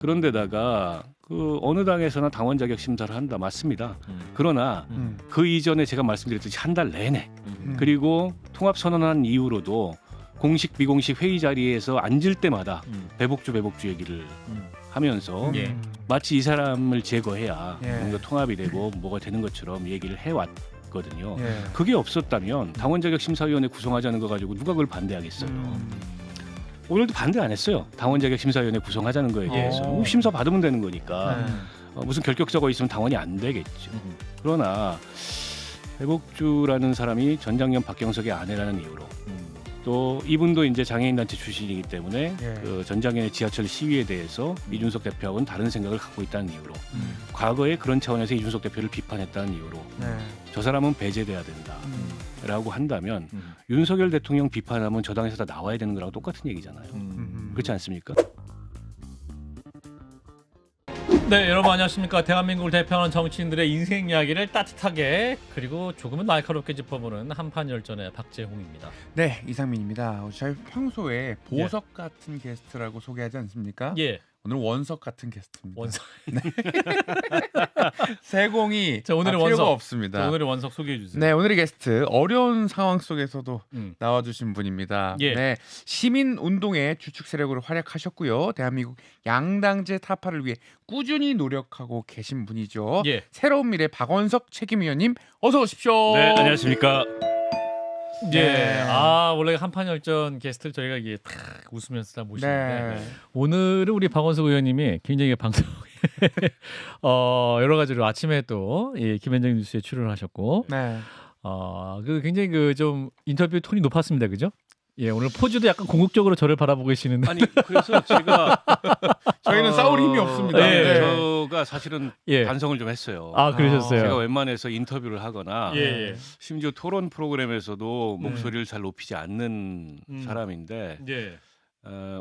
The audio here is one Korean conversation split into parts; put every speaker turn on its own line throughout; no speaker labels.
그런데다가 그 어느 당에서나 당원 자격 심사를 한다 맞습니다. 그러나 그 이전에 제가 말씀드렸듯이 한 달 내내 그리고 통합 선언한 이후로도 공식 비공식 회의 자리에서 앉을 때마다 배복주 얘기를 하면서
예.
마치 이 사람을 제거해야
예.
뭔가 통합이 되고 뭐가 되는 것처럼 얘기를 해왔거든요.
예.
그게 없었다면 당원 자격 심사위원회 구성하자는 거 가지고 누가 그걸 반대하겠어요. 오늘도 반대 안 했어요. 당원 자격 심사위원회 구성하자는 거에 대해서 심사 받으면 되는 거니까 무슨 결격자가 있으면 당원이 안 되겠죠. 그러나 배복주라는 사람이 전장년 박경석의 아내라는 이유로 또 이분도 이제 장애인단체 출신이기 때문에
예.
그 전장현의 지하철 시위에 대해서 이준석 대표하고는 다른 생각을 갖고 있다는 이유로 과거에 그런 차원에서 이준석 대표를 비판했다는 이유로 저 사람은 배제돼야 된다라고 한다면 윤석열 대통령 비판하면 저 당에서 다 나와야 되는 거랑 똑같은 얘기잖아요. 그렇지 않습니까?
네, 여러분 안녕하십니까. 대한민국을 대표하는 정치인들의 인생 이야기를 따뜻하게 그리고 조금은 날카롭게 짚어보는 한판열전의 박재홍입니다.
네, 이상민입니다. 저희 평소에 보석 같은 게스트라고 소개하지 않습니까?
예,
오늘 원석 같은 게스트입니다.
원석.
세공이
자, 오늘의
필요가
원석.
없습니다.
자, 오늘의 원석 소개해 주세요.
네, 오늘의 게스트 어려운 상황 속에서도
음.
나와주신 분입니다.
예.
네, 시민 운동의 주축 세력으로 활약하셨고요. 대한민국 양당제 타파를 위해 꾸준히 노력하고 계신 분이죠.
예.
새로운 미래 박원석 책임위원님 어서 오십시오.
네, 안녕하십니까.
예.
네.
아, 원래 한판열전 게스트를 저희가 이게 탁 웃으면서 다 모시는데
네.
오늘은 우리 박원석 의원님이 굉장히 방송에 여러 가지로 아침에 또 김현정 뉴스에 출연을 하셨고
네.
그 굉장히 그 좀 인터뷰 톤이 높았습니다. 그죠? 예, 오늘 포즈도 약간 궁극적으로 저를 바라보고 계시는데
아니 그래서 제가
저희는 싸울 힘이 없습니다.
예.
네.
저가 사실은
예.
반성을 좀 했어요.
아, 그러셨어요.
제가 웬만해서 인터뷰를 하거나
예.
심지어 토론 프로그램에서도
네.
목소리를 잘 높이지 않는 사람인데
예.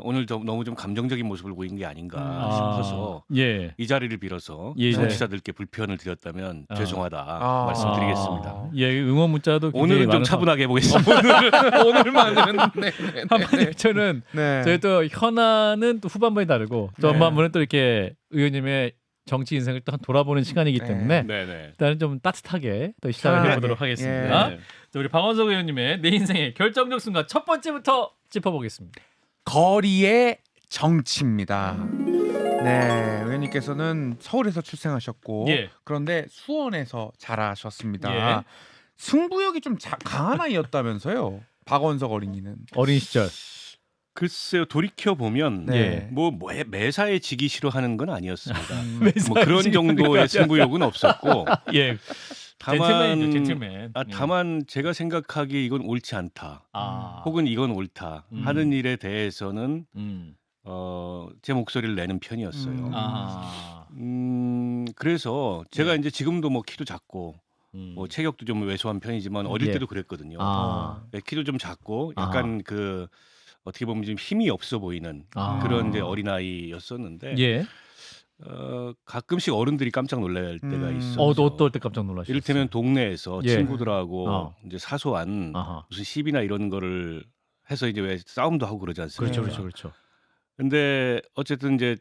오늘 너무 좀 감정적인 모습을 보인 게 아닌가
아,
싶어서
예.
이 자리를 빌어서
예,
청취자들께 불편을 드렸다면
아.
죄송하다 말씀드리겠습니다.
예, 응원 문자도 굉장히
오늘은 좀
많아서
차분하게 해보겠습니다.
오늘만은 네.
한판열전은
네.
저희 또 현안은 또 후반부에 다르고 또
네.
전반부는 또 이렇게 의원님의 정치 인생을 또 한 돌아보는 시간이기
네.
때문에
네네.
일단은 좀 따뜻하게 또 시작을
편안하게.
해보도록 하겠습니다.
네.
자, 우리 박원석 의원님의 내 인생의 결정적 순간 첫 번째부터 짚어보겠습니다.
거리의 정치입니다. 네, 의원님께서는 서울에서 출생하셨고
예.
그런데 수원에서 자라셨습니다.
예.
승부욕이 좀 강한 아이였다면서요? 박원석 어린이는.
어린 시절.
글쎄요 돌이켜 보면
네.
뭐 매사에 지기 싫어하는 건 아니었습니다.
매사에
뭐 그런
지기
정도의 승부욕은 없었고
예.
다만
젠틀맨.
다만 제가 생각하기에 이건 옳지 않다.
아.
혹은 이건 옳다 하는 일에 대해서는
음.
제 목소리를 내는 편이었어요.
아.
그래서 제가 이제 지금도 뭐 키도 작고
음.
뭐 체격도 좀 왜소한 편이지만 어릴
예.
때도 그랬거든요.
아.
네, 키도 좀 작고 약간 그 어떻게 보면 좀 힘이 없어 보이는
아.
그런 이제 어린아이였었는데
예.
가끔씩 어른들이 깜짝 놀랄 때가 있어요.
어떨 때 깜짝 놀라셨어요?
이를테면 동네에서
예.
친구들하고 이제 사소한
아하.
무슨 시비나 이런 거를 해서 이제 왜 싸움도 하고 그러지 않습니까?
그렇죠,
네.
그렇죠, 그렇죠.
근데 어쨌든 이제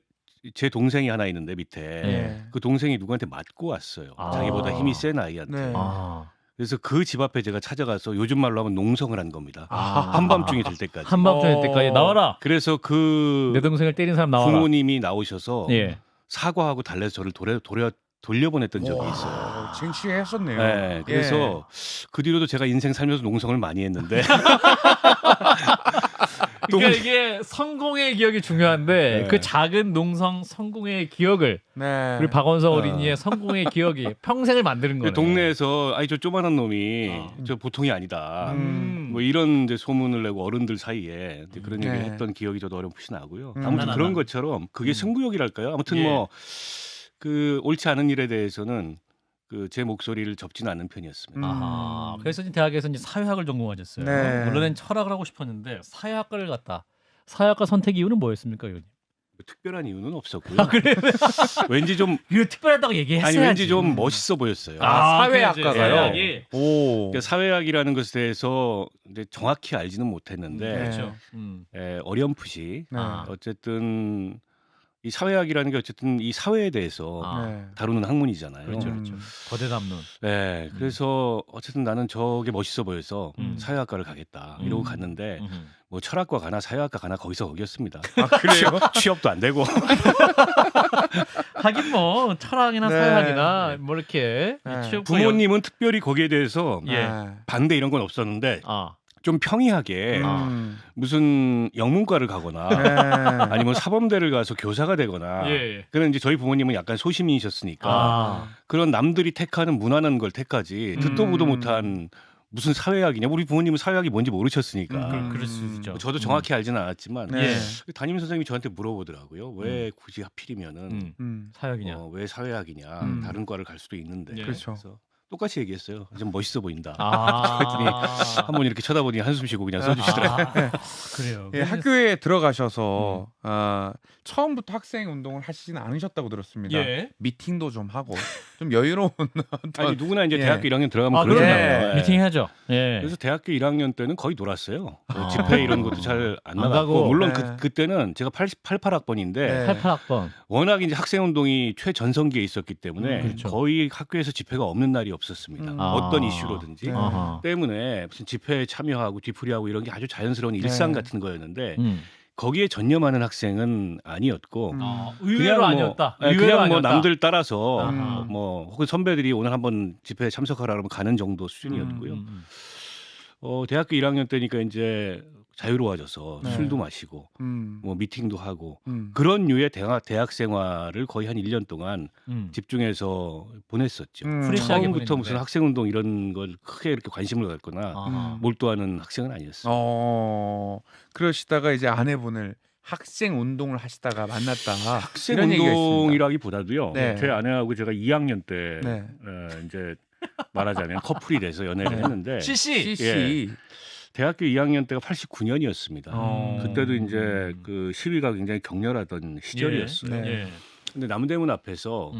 제 동생이 하나 있는데 밑에
네.
그 동생이 누구한테 맞고 왔어요.
아.
자기보다 힘이 센 아이한테.
네.
아.
그래서 그 집 앞에 제가 찾아가서 요즘 말로 하면 농성을 한 겁니다.
아.
한밤중이 될 때까지.
한밤중일 때까지 나와라.
그래서 그
내 동생을 때린 사람 나와라.
부모님이 나오셔서
예.
사과하고 달래서 저를 돌려보냈던 적이 있어요.
쟁취했었네요.
네, 그래서 그 뒤로도 제가 인생 살면서 농성을 많이 했는데
그러니까 이게 성공의 기억이 중요한데
네.
그 작은 농성 성공의 기억을
네.
우리 박원석 어린이의 성공의 기억이 평생을 만드는 거예요.
동네에서 아이 저 조만한 놈이
어.
저 보통이 아니다.
음.
뭐 이런 이제 소문을 내고 어른들 사이에 이제 그런 얘기를
네.
했던 기억이 저도 어렴풋이 나고
음.
아무튼
나나.
그런 것처럼 그게 승부욕이랄까요? 아무튼
예.
뭐 그 옳지 않은 일에 대해서는 그 제 목소리를 접지는 않는 편이었습니다.
아하. 그래서 이제 대학에서 이제 사회학을 전공하셨어요.
네.
원래는 철학을 하고 싶었는데 사회학과를 갔다. 사회학과 선택 이유는 뭐였습니까, 의원님?
특별한 이유는 없었고요. 왠지 좀
이거 특별하다고 얘기했어야지.
아니 왠지 좀 멋있어 보였어요.
사회학과가요?
사회학이.
오.
그러니까 사회학이라는 것에 대해서 이제 정확히 알지는 못했는데
네.
그렇죠.
어렴풋이
네.
아.
어쨌든 이 사회학이라는 게 어쨌든 이 사회에 대해서
아.
네.
다루는 학문이잖아요.
그렇죠, 그렇죠. 거대 담론.
네, 그래서 어쨌든 나는 저게 멋있어 보여서 사회학과를 가겠다 이러고
음.
갔는데
음.
뭐 철학과 가나 사회학과 가나 거기서 거기였습니다.
아, 그래요?
취업도 안 되고
하긴 뭐 철학이나
네.
사회학이나 뭐 이렇게
네.
취업과
부모님은 특별히 거기에 대해서
예.
네.
반대 이런 건 없었는데
아.
좀 평이하게 무슨 영문과를 가거나
네.
아니면 사범대를 가서 교사가 되거나
예.
그런 이제 저희 부모님은 약간 소시민이셨으니까
아.
그런 남들이 택하는 무난한 걸 택하지 듣도 보도 못한 무슨 사회학이냐 우리 부모님은 사회학이 뭔지 모르셨으니까
그럴 수 있죠.
저도 정확히 알지는 않았지만
네.
담임 선생님이 저한테 물어보더라고요. 왜 굳이 하필이면은
사회학이냐.
왜 사회학이냐 다른 과를 갈 수도 있는데
예.
그렇죠.
그래서 똑같이 얘기했어요. 좀 멋있어 보인다.
아.
그랬더니 한번 이렇게 쳐다보니 한숨 쉬고 그냥 써주시더라고요.
아. 그래요.
예, 학교에 들어가셔서 처음부터 학생 운동을 하시지는 않으셨다고 들었습니다.
예.
미팅도 좀 하고 좀 여유로운 어떤
아니 누구나 이제
예.
대학교 1학년 들어가면
아,
그러잖아요.
예.
예.
미팅 해야죠. 예.
그래서 대학교 1학년 때는 거의 놀았어요.
아.
집회 이런 것도 잘 안
안
나가고
가고.
물론
네.
그때는 제가 88학번인데
네.
88학번.
워낙 이제 학생 운동이 최전성기에 있었기 때문에
그렇죠.
거의 학교에서 집회가 없는 날이 없었습니다.
아.
어떤 이슈로든지
네.
아하.
때문에 무슨 집회에 참여하고 뒤풀이하고 이런 게 아주 자연스러운 일상
네.
같은 거였는데
음.
거기에 전념하는 학생은 아니었고
의외로
그냥
아니었다.
뭐,
의외로
그냥 뭐
아니었다.
남들 따라서
아하.
뭐 혹은 선배들이 오늘 한번 집회에 참석하라 그러면 가는 정도 수준이었고요. 대학교 1학년 때니까 이제 자유로워져서
네.
술도 마시고
음.
뭐 미팅도 하고
음.
그런 류의 대학 생활을 거의 한 1년 동안 집중해서 보냈었죠.
프레시하게
처음부터 무슨
보냈는데.
학생 운동 이런 걸 크게 이렇게 관심을 갖거나
아하.
몰두하는 학생은 아니었어요.
그러시다가 이제 아내분을 학생 운동을 하시다가 만났다.
학생
이런 얘기가 있습니다.
운동이라기보다도요.
네.
제 아내하고 제가 2학년 때
네.
이제 말하자면 커플이 돼서 연애를 했는데
CC.
CC.
대학교 2학년 때가 89년이었습니다.
어.
그때도 이제 그 시위가 굉장히 격렬하던 시절이었어요.
네.
예.
근데 남대문 앞에서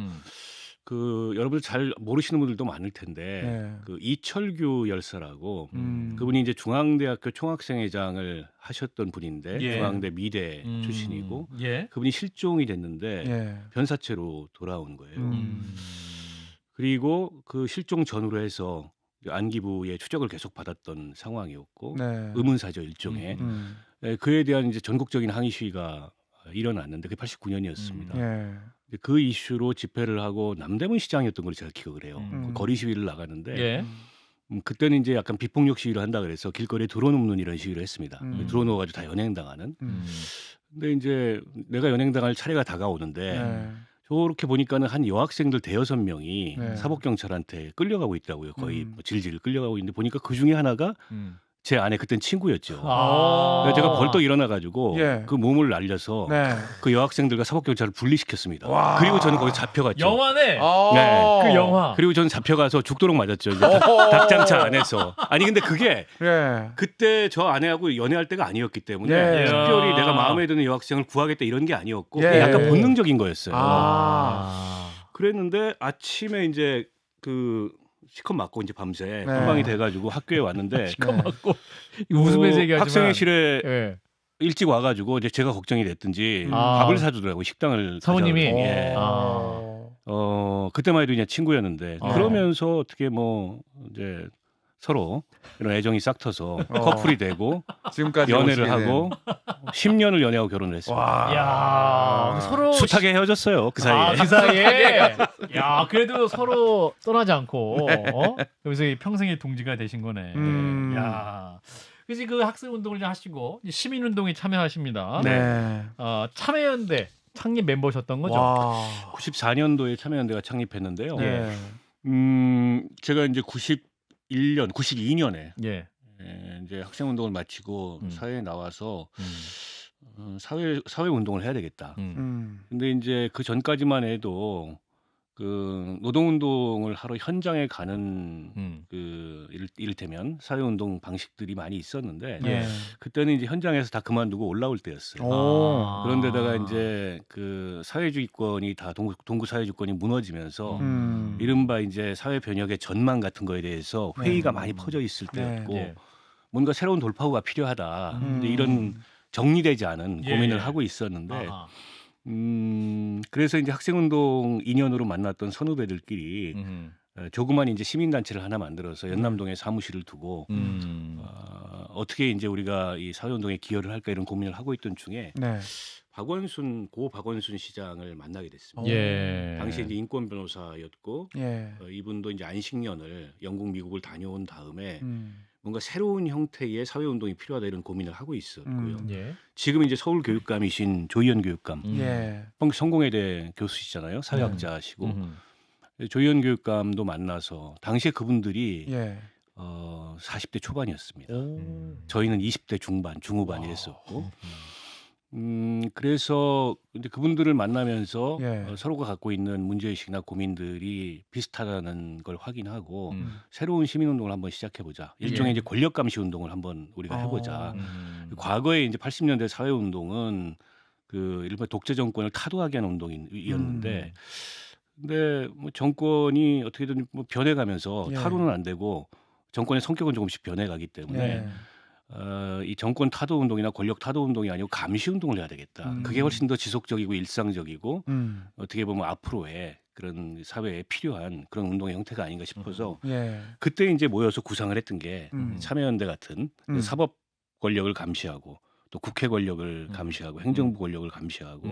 그 여러분들 잘 모르시는 분들도 많을 텐데
네.
그 이철규 열사라고
음.
그분이 이제 중앙대학교 총학생회장을 하셨던 분인데
예.
중앙대 미대 출신이고
예.
그분이 실종이 됐는데
예.
변사체로 돌아온 거예요.
음.
그리고 그 실종 전후로 해서 안기부의 추적을 계속 받았던 상황이었고
네.
의문사죠 일종의
음.
그에 대한 이제 전국적인 항의 시위가 일어났는데 그게 89년이었습니다.
예.
그 이슈로 집회를 하고 남대문 시장이었던 걸 제가 기억을 해요.
음.
거리 시위를 나가는데
예.
그때는 이제 약간 비폭력 시위를 한다 그래서 길거리에 드러눕는 이런 시위를 했습니다.
음.
드러누워가지고 다 연행당하는.
음.
근데 이제 내가 연행당할 차례가 다가오는데
네.
저렇게 보니까는 한 여학생들 대여섯 명이
네.
사법경찰한테 끌려가고 있더라고요. 거의
음.
뭐 질질 끌려가고 있는데 보니까 그 중에 하나가 제 아내 그땐 친구였죠.
아.
그래서 제가 벌떡 일어나가지고
예.
그 몸을 날려서
네.
그 여학생들과 사법경찰을 분리시켰습니다.
와.
그리고 저는 거기 잡혀갔죠.
영화네.
아.
그 영화.
그리고 저는 잡혀가서 죽도록 맞았죠. 이제 닭장차 안에서. 아니 근데 그게
예.
그때 저 아내하고 연애할 때가 아니었기 때문에
예.
특별히 내가 마음에 드는 여학생을 구하겠다 이런 게 아니었고
예.
그게 약간 본능적인 거였어요.
아.
그랬는데 아침에 이제 그 시컷 맞고 이제 밤새
네.
한방이 돼가지고 학교에 왔는데
그거 맞고 웃으면서 얘기하지만
학생회실에
예.
일찍 와가지고 이제 제가 걱정이 됐든지
아.
밥을 사주더라고 식당을
사모님이?
가자고. 예. 그때만 해도 그냥 친구였는데
아.
그러면서 어떻게 뭐 이제 서로 이런 애정이 싹 터서 커플이 되고
지금까지
연애를
오시게 된.
하고 10년을 연애하고 결혼을 했습니다.
와.
야, 서로
숱하게 헤어졌어요 그 사이에.
그 사이에. 야, 그래도 서로 떠나지 않고 여기서 이 평생의 동지가 되신 거네.
음.
야. 그래서 그 학생 운동을 하시고 시민 운동에 참여하십니다.
네.
참여연대 창립 멤버셨던 거죠.
와.
94년도에 참여연대가 창립했는데요.
네.
제가 이제 91년, 92년에
예.
이제 학생 운동을 마치고 사회에 나와서 사회 운동을 해야 되겠다. 근데 이제 그 전까지만 해도 그 노동운동을 하러 현장에 가는 그 이를테면 사회운동 방식들이 많이 있었는데
예.
그때는 이제 현장에서 다 그만두고 올라올 때였어요.
오.
그런데다가 이제 그 사회주의권이 다 동구 사회주의권이 무너지면서
음.
이른바 이제 사회 변혁의 전망 같은 거에 대해서 회의가 많이 퍼져 있을 때였고
예.
뭔가 새로운 돌파구가 필요하다. 근데 이런 정리되지 않은
예,
고민을
예.
하고 있었는데
아하.
그래서 이제 학생운동 인연으로 만났던 선후배들끼리 조그만 이제 시민단체를 하나 만들어서 연남동에 사무실을 두고 어떻게 이제 우리가 이 사회운동에 기여를 할까 이런 고민을 하고 있던 중에
네.
고 박원순 시장을 만나게 됐습니다.
예.
당시 이제 인권 변호사였고
예.
이분도 이제 안식년을 영국 미국을 다녀온 다음에
음.
뭔가 새로운 형태의 사회운동이 필요하다 이런 고민을 하고 있었고요.
예.
지금 이제 서울 교육감이신 조희연 교육감,
예.
성공회대 교수시잖아요. 사회학자시고 조희연 교육감도 만나서 당시에 그분들이
예.
40대 초반이었습니다.
오.
저희는 20대 중반, 중후반이었었고, 그래서 이제 그분들을 만나면서
예.
서로가 갖고 있는 문제의식이나 고민들이 비슷하다는 걸 확인하고
음.
새로운 시민운동을 한번 시작해보자. 일종의
예.
이제 권력감시 운동을 한번 우리가 해보자. 과거에 이제 80년대 사회운동은 그 일본 독재 정권을 타도하게 하는 운동이었는데, 근데 뭐 정권이 어떻게든 뭐 변해가면서
예.
타도는 안 되고 정권의 성격은 조금씩 변해가기 때문에
예.
이 정권 타도 운동이나 권력 타도 운동이 아니고 감시 운동을 해야 되겠다. 그게 훨씬 더 지속적이고 일상적이고 어떻게 보면 앞으로의 그런 사회에 필요한 그런 운동의 형태가 아닌가 싶어서
예.
그때 이제 모여서 구상을 했던 게 참여연대 같은
음.
사법 권력을 감시하고 또 국회 권력을 감시하고 행정부 권력을 감시하고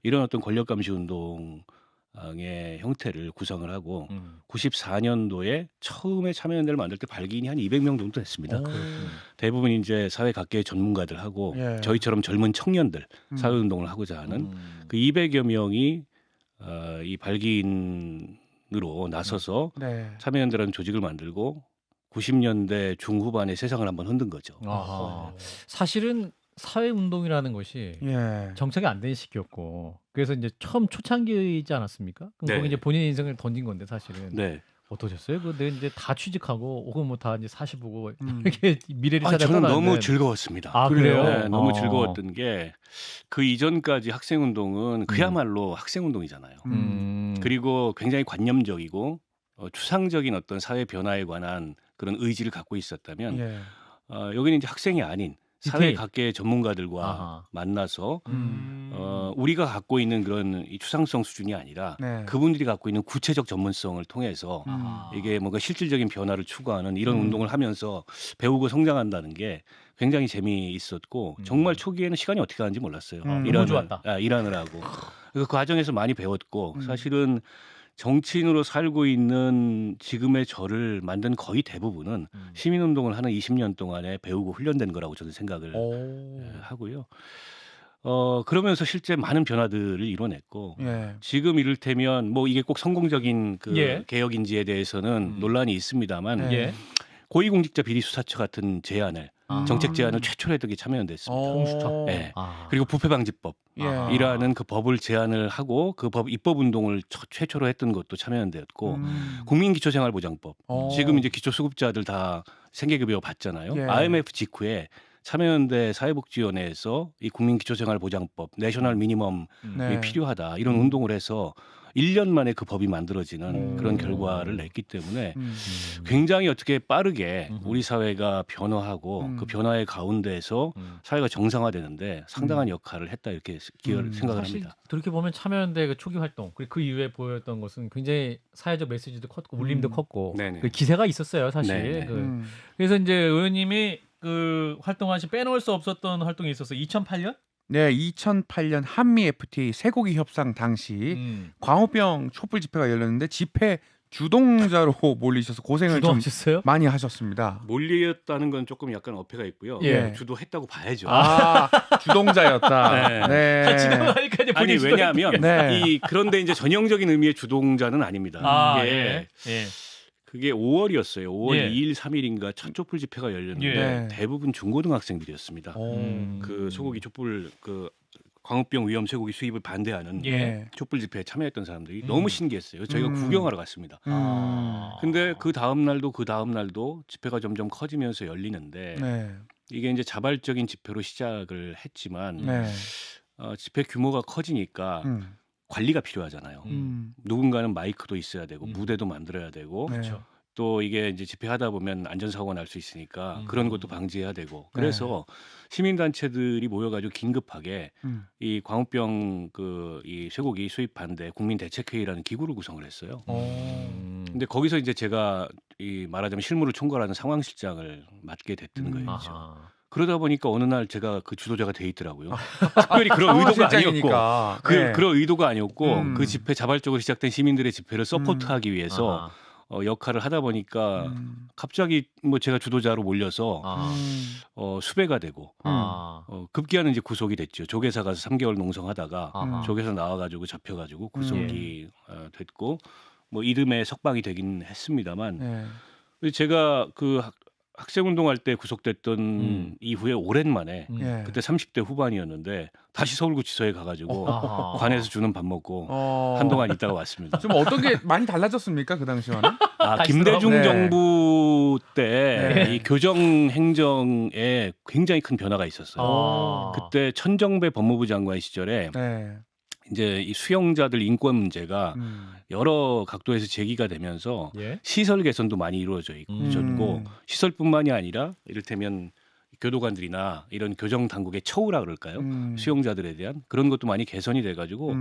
이런 어떤 권력 감시 운동의 형태를 구성을 하고 94년도에 처음에 참여연대를 만들 때 발기인이 한 200명 정도 됐습니다. 대부분 이제 사회 각계의 전문가들하고
예.
저희처럼 젊은 청년들 사회운동을 하고자 하는 그 200여 명이 이 발기인으로 나서서
네.
참여연대라는 조직을 만들고 90년대 중후반에 세상을 한번 흔든 거죠.
아하. 사실은 사회운동이라는 것이
예.
정착이 안 된 시기였고 그래서 이제 처음 초창기이지 않았습니까? 그럼
네.
거기 이제 본인 인생을 던진 건데 사실은
네.
어떠셨어요? 그 내가 이제 다 취직하고 혹은 뭐 다 이제 사시 보고 이렇게 미래를
저는
찾아가는데
너무 즐거웠습니다.
아 그래요?
네, 너무
어.
즐거웠던 게 그 이전까지 학생운동은 그야말로 학생운동이잖아요. 그리고 굉장히 관념적이고 추상적인 어떤 사회 변화에 관한 그런 의지를 갖고 있었다면
예.
여기는 이제 학생이 아닌 사회
디테일.
각계의 전문가들과
아하.
만나서 우리가 갖고 있는 그런 이 추상성 수준이 아니라
네.
그분들이 갖고 있는 구체적 전문성을 통해서
아하.
이게 뭔가 실질적인 변화를 추구하는 이런 운동을 하면서 배우고 성장한다는 게 굉장히 재미있었고 정말 초기에는 시간이 어떻게 가는지 몰랐어요.
너무 좋았다.
일하느라고. 그 과정에서 많이 배웠고 사실은 정치인으로 살고 있는 지금의 저를 만든 거의 대부분은 시민운동을 하는 20년 동안에 배우고 훈련된 거라고 저는 생각을 하고요. 그러면서 실제 많은 변화들을 이뤄냈고
예.
지금 이를테면 뭐 이게 꼭 성공적인 그
예.
개혁인지에 대해서는 논란이 있습니다만
네.
예.
고위공직자 비리수사처 같은 제안을
아.
정책 제안을 최초로 했던 게 참여연대였습니다.
공수처.
예.
아.
그리고 부패방지법
예.
이라는 그 법을 제안을 하고 그 법 입법 운동을 최초로 했던 것도 참여연대였고 국민기초생활보장법 지금 이제 기초수급자들 다 생계급여 받잖아요.
예.
IMF 직후에 참여연대 사회복지위원회에서 이 국민기초생활보장법 내셔널 미니멈이
네.
필요하다 이런 운동을 해서 1년 만에 그 법이 만들어지는 그런 결과를 냈기 때문에 굉장히 어떻게 빠르게 우리 사회가 변화하고 그 변화의 가운데에서 사회가 정상화되는데 상당한 역할을 했다 이렇게 생각을
사실
합니다.
그렇게 보면 참여연대 그 초기 활동 그리고 그 이후에 보였던 것은 굉장히 사회적 메시지도 컸고 울림도 컸고
네네.
그 기세가 있었어요 사실.
네네.
그 그래서 이제 의원님이 그 활동하신 빼놓을 수 없었던 활동이 있어서 2008년?
네, 2008년 한미 FTA 쇠고기 협상 당시 광우병 촛불 집회가 열렸는데 집회 주동자로 몰리셔서 고생을 좀
주도하셨어요?
많이 하셨습니다.
몰리였다는 건 조금 약간 어폐가 있고요.
예.
주도했다고 봐야죠.
아, 주동자였다.
네.
네.
진행하니까 이제
아니
본인이
왜냐하면
네.
그런데 이제 전형적인 의미의 주동자는 아닙니다.
아,
이게
예. 예.
그게 5월이었어요. 5월
예.
2일, 3일인가 첫 촛불 집회가 열렸는데
예.
대부분 중고등학생들이었습니다. 그 소고기 촛불 그 광우병 위험 쇠고기 수입을 반대하는
예.
촛불 집회에 참여했던 사람들이 너무 신기했어요. 저희가 구경하러 갔습니다. 근데 그 다음 날도 집회가 점점 커지면서 열리는데
네.
이게 이제 자발적인 집회로 시작을 했지만
네.
집회 규모가 커지니까 관리가 필요하잖아요. 누군가는 마이크도 있어야 되고 무대도 만들어야 되고
네.
그렇죠.
또 이게 이제 집회하다 보면 안전사고가 날 수 있으니까 그런 것도 방지해야 되고 그래서 시민단체들이 모여가지고 긴급하게 이 광우병 이 쇠고기 수입 반대 국민대책회의라는 기구를 구성을 했어요. 근데 거기서 이제 제가 이 말하자면 실무를 총괄하는 상황실장을 맡게 됐던 거예요.
아하.
그러다 보니까 어느 날 제가 그 주도자가 돼 있더라고요. 특별히 그런 의도가 아니었고,
네.
그런 의도가 아니었고 그
음.
집회 자발적으로 시작된 시민들의 집회를 서포트하기 위해서
아하.
역할을 하다 보니까 갑자기 뭐 제가 주도자로 몰려서
아.
수배가 되고
아.
급기야는 이제 구속이 됐죠. 조계사 가서 3개월 농성하다가
아하.
조계사 나와가지고 잡혀가지고 구속이 됐고 뭐 이듬해 석방이 되긴 했습니다만
네.
제가 그 학생운동할 때 구속됐던 이후에 오랜만에
예.
그때 30대 후반이었는데 다시 서울구치소에 가가지고
아하.
관에서 주는 밥 먹고
어.
한동안 있다가 왔습니다.
좀 어떤 게 많이 달라졌습니까 그 당시와는?
다시
김대중
네.
정부 때
네.
이 교정 행정에 굉장히 큰 변화가 있었어요.
아.
그때 천정배 법무부 장관 시절에
네.
이제 이 수용자들 인권 문제가 여러 각도에서 제기가 되면서
예.
시설 개선도 많이 이루어져 있었고 시설뿐만이 아니라 이를테면 교도관들이나 이런 교정 당국의 처우라 그럴까요? 수용자들에 대한 그런 것도 많이 개선이 돼가지고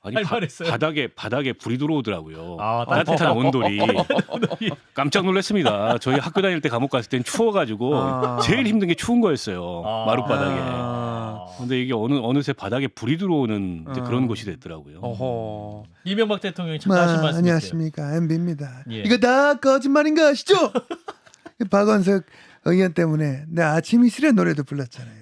아니
할 말했어요.
바닥에 불이 들어오더라고요.
아,
따뜻한 온돌이 깜짝 놀랐습니다. 저희 학교 다닐 때 감옥 갔을 땐 추워가지고 제일 힘든 게 추운 거였어요. 마룻바닥에. 근데 이게 어느새 바닥에 불이 들어오는 이제 그런 곳이 됐더라고요.
어허.
이명박 대통령이 참가하신 말씀 있어요.
안녕하십니까, MB입니다.
예.
이거 다 거짓말인 거 아시죠? 박원석 의원 때문에 내 아침 이슬의 노래도 불렀잖아요.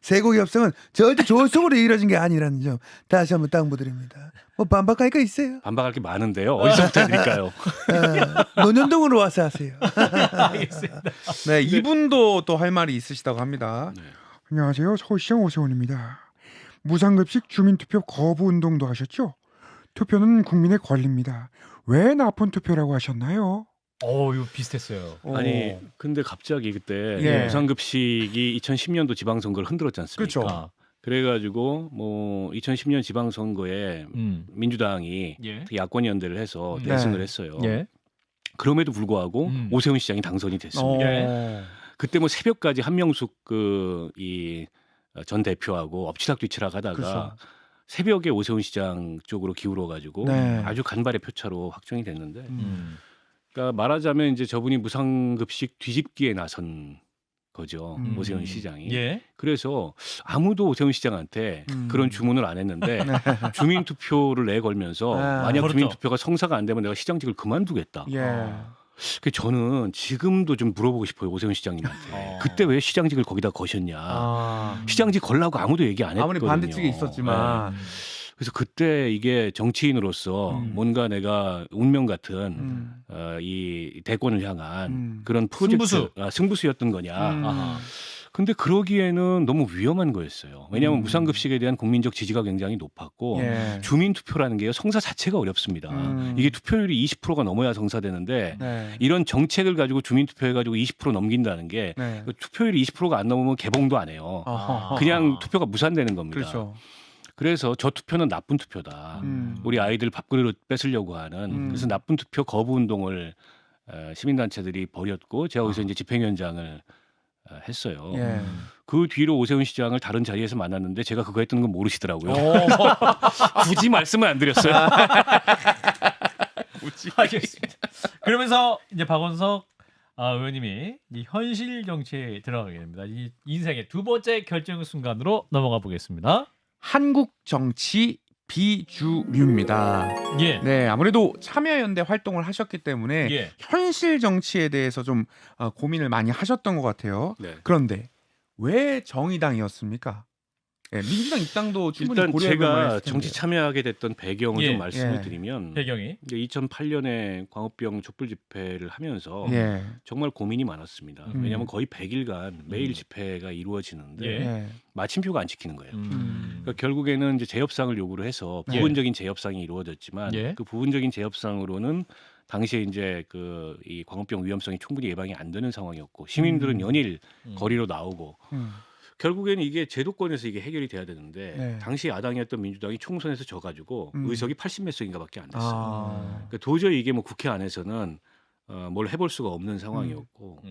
쇠고기 협상은 절대 조속으로 이루어진 게 아니라는 점 다시 한번 당부드립니다. 뭐 반박할 거 있어요?
반박할 게 많은데요. 어디서부터 해드릴까요?
논현동으로 와서 하세요.
알겠습니다.
네, 이분도 또 할 말이 있으시다고 합니다.
네.
안녕하세요. 서울시장 오세훈입니다. 무상급식 주민투표 거부 운동도 하셨죠? 투표는 국민의 권리입니다. 왜 나쁜 투표라고 하셨나요?
이거 비슷했어요.
아니 근데 갑자기 그때
예.
무상급식이 2010년도 지방선거를 흔들었지 않습니까?
그렇죠.
그래가지고 뭐 2010년 지방선거에 민주당이
예.
야권 연대를 해서
네.
대승을 했어요.
예.
그럼에도 불구하고 오세훈 시장이 당선이 됐습니다.
예.
그때 뭐 새벽까지 한명숙 이 전 대표하고 엎치락뒤치락 하다가
그렇죠.
새벽에 오세훈 시장 쪽으로 기울어 가지고
네.
아주 간발의 표차로 확정이 됐는데
음.
그러니까 말하자면 이제 저분이 무상급식 뒤집기에 나선 거죠. 오세훈 시장이.
예.
그래서 아무도 오세훈 시장한테 그런 주문을 안 했는데 주민투표를 내걸면서 만약
그렇죠.
주민투표가 성사가 안 되면 내가 시장직을 그만두겠다.
예.
그 저는 지금도 좀 물어보고 싶어요. 오세훈 시장님한테. 그때 왜 시장직을 거기다 거셨냐. 시장직 걸라고 아무도 얘기 안 했거든요.
아무리 반대쪽에 있었지만
네. 그래서 그때 이게 정치인으로서 뭔가 내가 운명 같은 이 대권을 향한 그런 프로젝트 승부수였던 거냐.
아하.
근데 그러기에는 너무 위험한 거였어요. 왜냐하면 무상급식에 대한 국민적 지지가 굉장히 높았고
예.
주민투표라는 게요. 성사 자체가 어렵습니다. 이게 투표율이 20%가 넘어야 성사되는데
네.
이런 정책을 가지고 주민투표해가지고 20% 넘긴다는 게
네.
그 투표율이 20%가 안 넘으면 개봉도 안 해요.
어허.
그냥 투표가 무산되는 겁니다.
그렇죠.
그래서 저 투표는 나쁜 투표다. 우리 아이들 밥그릇 뺏으려고 하는 그래서 나쁜 투표 거부 운동을 시민단체들이 벌였고 제가 거기서 이제 집행위원장을 했어요.
예.
그 뒤로 오세훈 시장을 다른 자리에서 만났는데 제가 그거 했던 건 모르시더라고요. 굳이 말씀을 안 드렸어요.
알겠습니다. 그러면서 이제 박원석 의원님이 이 현실 정치에 들어가게 됩니다. 이 인생의 두 번째 결정 순간으로 넘어가 보겠습니다.
한국 정치 비주류입니다.
예.
네, 아무래도 참여연대 활동을 하셨기 때문에
예.
현실 정치에 대해서 좀 고민을 많이 하셨던 것 같아요.
네.
그런데 왜 정의당이었습니까? 네, 민주당 입당도 충분히
일단
고려해볼
제가
만했을 텐데요.
정치 참여하게 됐던 배경을
예.
좀 말씀을
예.
드리면
배경이
2008년에 광우병 촛불 집회를 하면서
예.
정말 고민이 많았습니다. 왜냐하면 거의 100일간 매일 집회가 이루어지는데
예.
예.
마침표가 안 지키는 거예요.
음.
그러니까 결국에는 이제 재협상을 요구를 해서
예.
부분적인 재협상이 이루어졌지만
예.
그 부분적인 재협상으로는 당시에 이제 이 광우병 위험성이 충분히 예방이 안 되는 상황이었고 시민들은 연일 거리로 나오고 결국에는 이게 제도권에서 이게 해결이 돼야 되는데
네.
당시 야당이었던 민주당이 총선에서 져가지고 의석이 80몇 석인가밖에 안 됐어요.
아.
그러니까 도저히 이게 뭐 국회 안에서는 뭘 해볼 수가 없는 상황이었고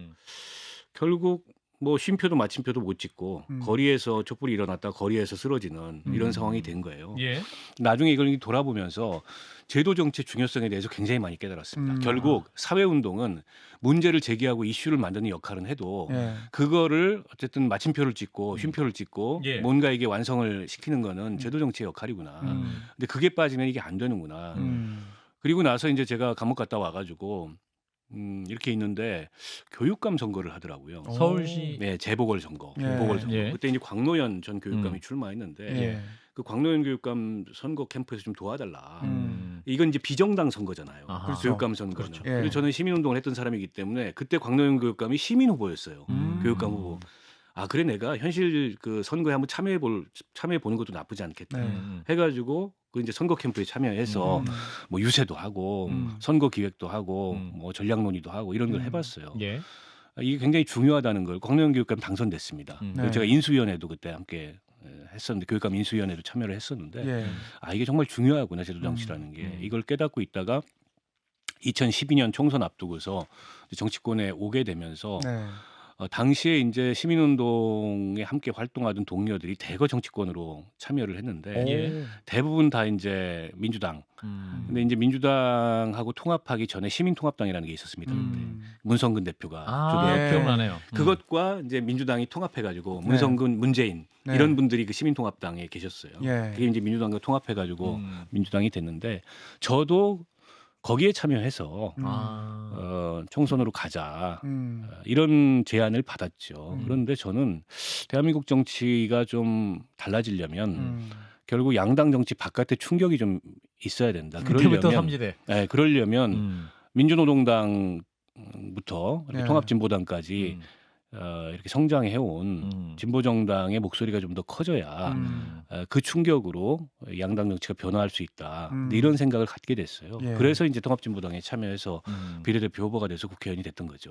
결국 뭐 쉼표도 마침표도 못 찍고 거리에서 촛불이 일어났다 거리에서 쓰러지는 이런 상황이 된 거예요.
예.
나중에 이걸 돌아보면서 제도 정치의 중요성에 대해서 굉장히 많이 깨달았습니다. 결국 사회운동은 문제를 제기하고 이슈를 만드는 역할은 해도
예.
그거를 어쨌든 마침표를 찍고 쉼표를 찍고
예.
뭔가 이게 완성을 시키는 거는 제도 정치의 역할이구나. 근데 그게 빠지면 이게 안 되는구나. 그리고 나서 이제 제가 감옥 갔다 와가지고 이렇게 있는데 교육감 선거를 하더라고요.
서울시
네, 재보궐 선거,
예.
보궐 선거.
예.
그때 이제 광노현 전 교육감이 출마했는데
예.
그 광노현 교육감 선거 캠프에서 좀 도와달라.
음.
이건 이제 비정당 선거잖아요.
아하.
그렇죠.
교육감 선거는.
그렇죠.
예.
그리고 저는 시민운동을 했던 사람이기 때문에 그때 광노현 교육감이 시민 후보였어요. 교육감 후보. 아 그래 내가 현실 그 선거에 한번 참여해 보는 것도 나쁘지 않겠다.
네.
해가지고 그 이제 선거 캠프에 참여해서 뭐 유세도 하고 선거 기획도 하고 뭐 전략 논의도 하고 이런 걸 해봤어요.
예.
이게 굉장히 중요하다는 걸 광노현 교육감 당선됐습니다. 그래서
네.
제가 인수위원회도 그때 함께 했었는데 교육감 인수위원회도 참여를 했었는데
예.
아 이게 정말 중요하구나 제도 정치라는 게 이걸 깨닫고 있다가 2012년 총선 앞두고서 정치권에 오게 되면서
네.
당시에 이제 시민운동에 함께 활동하던 동료들이 대거 정치권으로 참여를 했는데
예.
대부분 다 이제 민주당. 근데 이제 민주당하고 통합하기 전에 시민통합당이라는 게 있었습니다. 그때. 문성근 대표가
아,
예.
기억나네요.
그것과 이제 민주당이 통합해가지고 문성근, 문재인
네.
이런 분들이 그 시민통합당에 계셨어요.
예.
그게 이제 민주당과 통합해가지고 민주당이 됐는데 저도 거기에 참여해서 총선으로 가자 이런 제안을 받았죠. 그런데 저는 대한민국 정치가 좀 달라지려면 결국 양당 정치 바깥에 충격이 좀 있어야 된다.
그때부터
그러려면
삼지대.
네, 그러려면 민주노동당부터 이렇게
네.
통합진보당까지 이렇게 성장해온 진보정당의 목소리가 좀 더 커져야 그 충격으로 양당 정치가 변화할 수 있다. 이런 생각을 갖게 됐어요.
예.
그래서 이제 통합진보당에 참여해서 비례대표 후보가 돼서 국회의원이 됐던 거죠.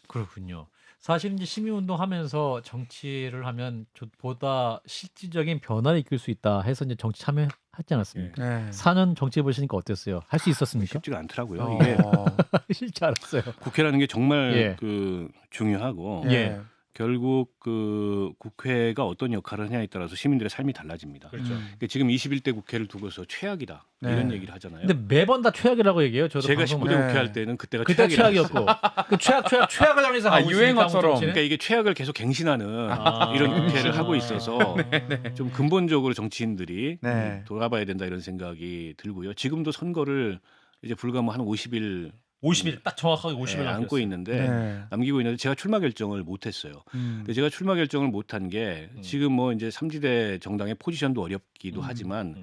그렇군요. 사실 이제 시민운동 하면서 정치를 하면 보다 실질적인 변화를 이끌 수 있다 해서 이제 정치 참여하지 않았습니까?
네.
4년 정치해 보시니까 어땠어요? 할 수 있었습니까?
쉽지가 않더라고요.
어.
이게
쉽지 않았어요.
국회라는 게 정말
예.
그 중요하고
예.
결국 그 국회가 어떤 역할을 하냐에 따라서 시민들의 삶이 달라집니다.
그렇죠.
그러니까 지금 21대 국회를 두고서 최악이다
네.
이런 얘기를 하잖아요.
근데 매번 다 최악이라고 얘기해요. 저도
제가
방송
15대
네.
국회 할 때는 그때가
그때
최악이었고
최악이었고 그 최악을 향해서 가고 있으니까
유행어처럼.
정치는.
그러니까 이게 최악을 계속 갱신하는 이런 국회를 하고 있어서 좀 근본적으로 정치인들이
네.
돌아봐야 된다 이런 생각이 들고요. 지금도 선거를 이제 불과 뭐 한 50일
50일 딱 정확하게 50일
안고 있는데
네.
남기고 있는데 제가 출마 결정을 못했어요. 근데 제가 출마 결정을 못한 게 지금 뭐 이제 3지대 정당의 포지션도 어렵기도 하지만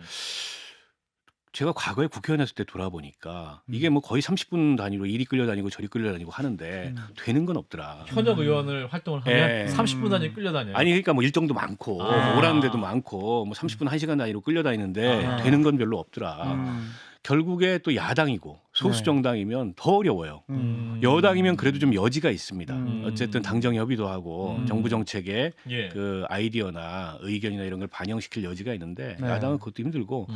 제가 과거에 국회의원했을 때 돌아보니까 이게 뭐 거의 30분 단위로 이리 끌려다니고 저리 끌려다니고 하는데 되는 건 없더라.
현역 의원을 활동을 하면
예.
30분 단위 끌려다녀요.
아니 그러니까 뭐 일정도 많고
아.
오라는 데도 많고 뭐 30분 1시간 단위로 끌려다니는데
아.
되는 건 별로 없더라. 결국에 또 야당이고 소수 정당이면 더 어려워요. 여당이면 그래도 좀 여지가 있습니다. 어쨌든 당정 협의도 하고 정부 정책에
예.
그 아이디어나 의견이나 이런 걸 반영시킬 여지가 있는데
네.
야당은 그것도 힘들고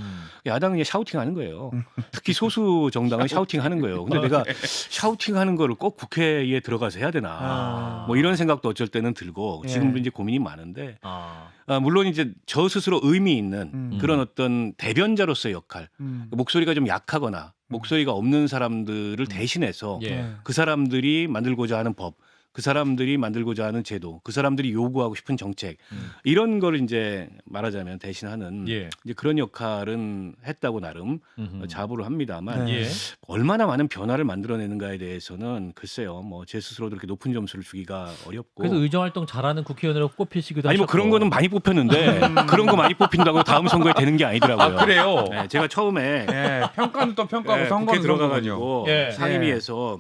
야당은 그냥 샤우팅하는 거예요. 특히 소수 정당은 샤우팅하는 거예요. 근데 내가 샤우팅하는 거를 꼭 국회에 들어가서 해야 되나
아.
뭐 이런 생각도 어쩔 때는 들고
예.
지금도 이제 고민이 많은데
아.
물론 이제 저 스스로 의미 있는 그런 어떤 대변자로서의 역할 목소리가 좀 약하거나 목소리가 없는 사람들을 대신해서
예.
그 사람들이 만들고자 하는 법, 그 사람들이 만들고자 하는 제도, 그 사람들이 요구하고 싶은 정책 이런 걸 이제 말하자면 대신하는
예.
이제 그런 역할은 했다고 나름 자부를 합니다만
네.
예.
얼마나 많은 변화를 만들어내는가에 대해서는 글쎄요, 뭐 제 스스로도 그렇게 높은 점수를 주기가 어렵고.
그래서 의정 활동 잘하는 국회의원으로 꼽히시기도
아니 뭐
하셨고.
그런 거는 많이 뽑혔는데 그런 거 많이 뽑힌다고 다음 선거에 되는 게 아니더라고요.
아 그래요?
네, 제가 처음에
예, 평가는 또 평가고
국회
선거는 선거군요.
들어가가지고
예.
상임위에서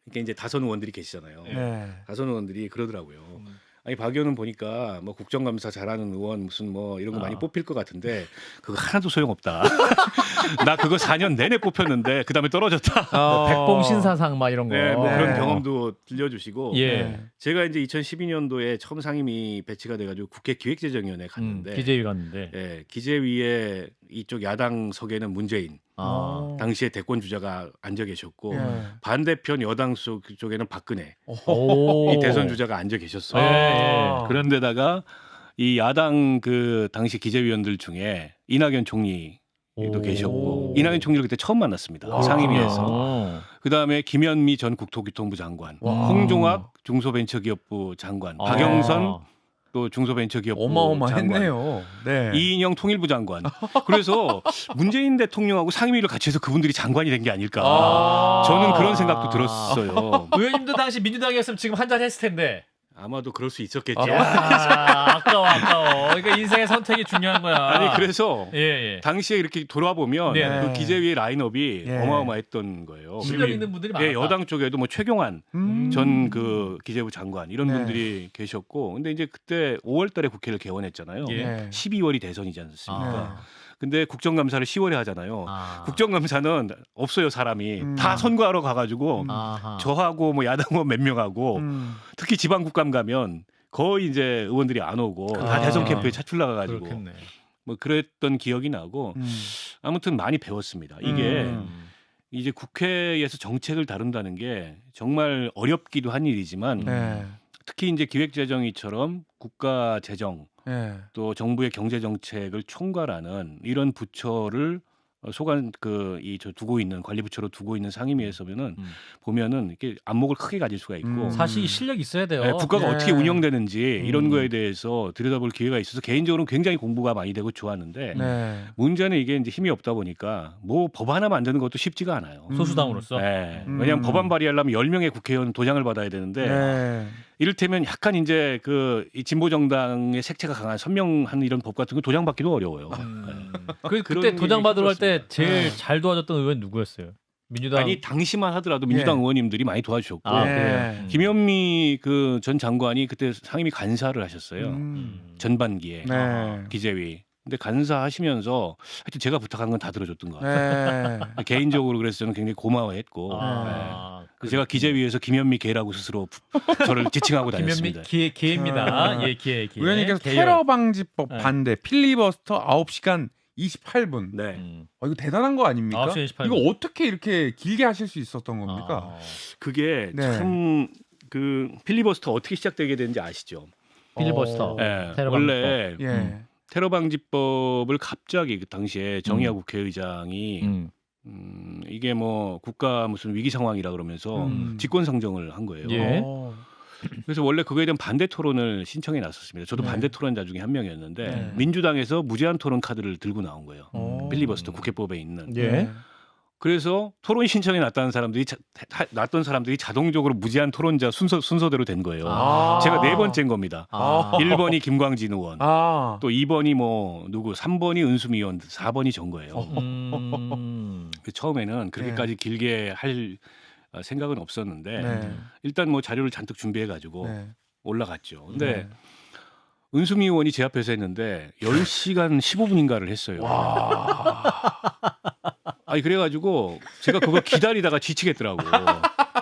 이렇게 이제 다선 의원들이 계시잖아요.
네.
다선 의원들이 그러더라고요. 아니 박 의원은 보니까 뭐 국정감사 잘하는 의원 무슨 뭐 이런 거 많이 뽑힐 것 같은데 그거 하나도 소용없다. 나 그거 4년 내내 뽑혔는데 그다음에 떨어졌다.
뭐 백봉 신사상 막 이런 거.
네, 뭐
네.
그런 경험도 들려주시고
예.
제가 이제 2012년도에 처음 상임위 배치가 돼가지고 국회 기획재정위원회 갔는데
기재위 갔는데.
예, 기재위에 이쪽 야당석에는 문재인
아.
당시에 대권 주자가 앉아 계셨고
예.
반대편 여당 쪽에는 박근혜
오.
이 대선 주자가 앉아 계셨어요.
예,
아.
그런데다가 이 야당 그 당시 기재위원들 중에 이낙연 총리도
오.
계셨고 이낙연 총리를 그때 처음 만났습니다.
와.
상임위에서.
어.
그다음에 김현미 전 국토교통부 장관,
와.
홍종학 중소벤처기업부 장관,
아.
박영선 또 중소벤처기업부 장관,
어마어마했네요. 네.
이인영 통일부 장관. 그래서 문재인 대통령하고 상임위를 같이 해서 그분들이 장관이 된 게 아닐까.
아.
저는 그런 생각도 들었어요.
의원님도 당시 민주당이었으면 지금 한잔 했을 텐데.
아마도 그럴 수 있었겠죠.
아까워. 그러니까 인생의 선택이 중요한 거야.
아니 그래서
예, 예.
당시에 이렇게 돌아보면
네.
그 기재위의 라인업이
예.
어마어마했던 거예요.
실력 있는 분들이 많았다.
예, 여당 쪽에도 뭐 최경환 전 그 기재부 장관 이런
네.
분들이 계셨고, 근데 이제 그때 5월달에 국회를 개원했잖아요.
예.
네.
12월이 대선이지 않습니까?
아.
근데 국정감사를 10월에 하잖아요.
아.
국정감사는 없어요 사람이
음.
다 선거하러 가가지고
아하.
저하고 뭐 야당원 몇 명하고
음.
특히 지방국감 가면 거의 이제 의원들이 안 오고 다
아.
대선 캠프에 차출 나가가지고
그렇겠네.
뭐 그랬던 기억이 나고 아무튼 많이 배웠습니다. 이게
음.
이제 국회에서 정책을 다룬다는 게 정말 어렵기도 한 일이지만
네.
특히 이제 기획재정위처럼 국가 재정
네.
또 정부의 경제 정책을 총괄하는 이런 부처를 소관 저 두고 있는 관리부처로 두고 있는 상임위에서는 보면은 이렇게 안목을 크게 가질 수가 있고
사실 실력 있어야 돼요.
네, 국가가
네.
어떻게 운영되는지 이런
음.
거에 대해서 들여다볼 기회가 있어서 개인적으로 굉장히 공부가 많이 되고 좋았는데
네.
문제는 이게 이제 힘이 없다 보니까 뭐 법 하나 만드는 것도 쉽지가 않아요.
소수당으로서.
네.
음.
왜냐하면 법안 발의하려면 10명의 국회의원 도장을 받아야 되는데
네.
이를테면 약간 이제 이 진보 정당의 색채가 강한 선명한 이런 법 같은 거 도장 받기도 어려워요.
그때
그런
도장
일이
받으러 갈 때
있었습니다.
제일 잘 도와줬던 의원 누구였어요? 민주당.
아니 당시만 하더라도 민주당
예.
의원님들이 많이 도와주셨고
아,
네.
그래요.
김현미 그 전 장관이 그때 상임위 간사를 하셨어요. 전반기에
네.
기재위. 근데 간사하시면서 하여튼 제가 부탁한 건 다 들어줬던 것 같아요.
네.
개인적으로 그래서 저는 굉장히 고마워했고
아,
그래서 제가 기재위에서 김현미 개라고 스스로 저를 지칭하고
김현미
다녔습니다.
기입니다. 예, 기.
의원님께서
개요.
테러 방지법
네.
반대 필리버스터 9시간 28분.
네.
이거 대단한 거 아닙니까?
9시간 28분.
이거 어떻게 이렇게 길게 하실 수 있었던 겁니까?
아.
그게
네.
참 그 필리버스터 어떻게 시작되게 되는지 아시죠?
필리버스터.
예,
테러
원래
예.
테러 방지법을 갑자기 그 당시에 정의화 국회의장이 이게 뭐 국가 무슨 위기 상황이라 그러면서 직권 상정을 한 거예요.
예.
그래서 원래 그거에 대한 반대 토론을 신청해 놨었습니다. 저도
네.
반대 토론자 중에 한 명이었는데
네.
민주당에서 무제한 토론 카드를 들고 나온 거예요.
오.
필리버스터 국회법에 있는.
예.
그래서 토론 신청에 놨던 사람들이 자동적으로 무제한 토론자 순서대로 된 거예요.
아.
제가 네 번째인 겁니다.
아.
1번이 김광진 의원,
아.
또 2번이 뭐 누구, 3번이 은수미 의원, 4번이 전 거예요. 처음에는 그렇게까지 길게 할 생각은 없었는데
네.
일단 뭐 자료를 잔뜩 준비해 가지고
네.
올라갔죠. 근데 은수미 의원이 제 앞에서 했는데 10시간 15분인가를 했어요. 아니 그래가지고 제가 그거 기다리다가 지치겠더라고.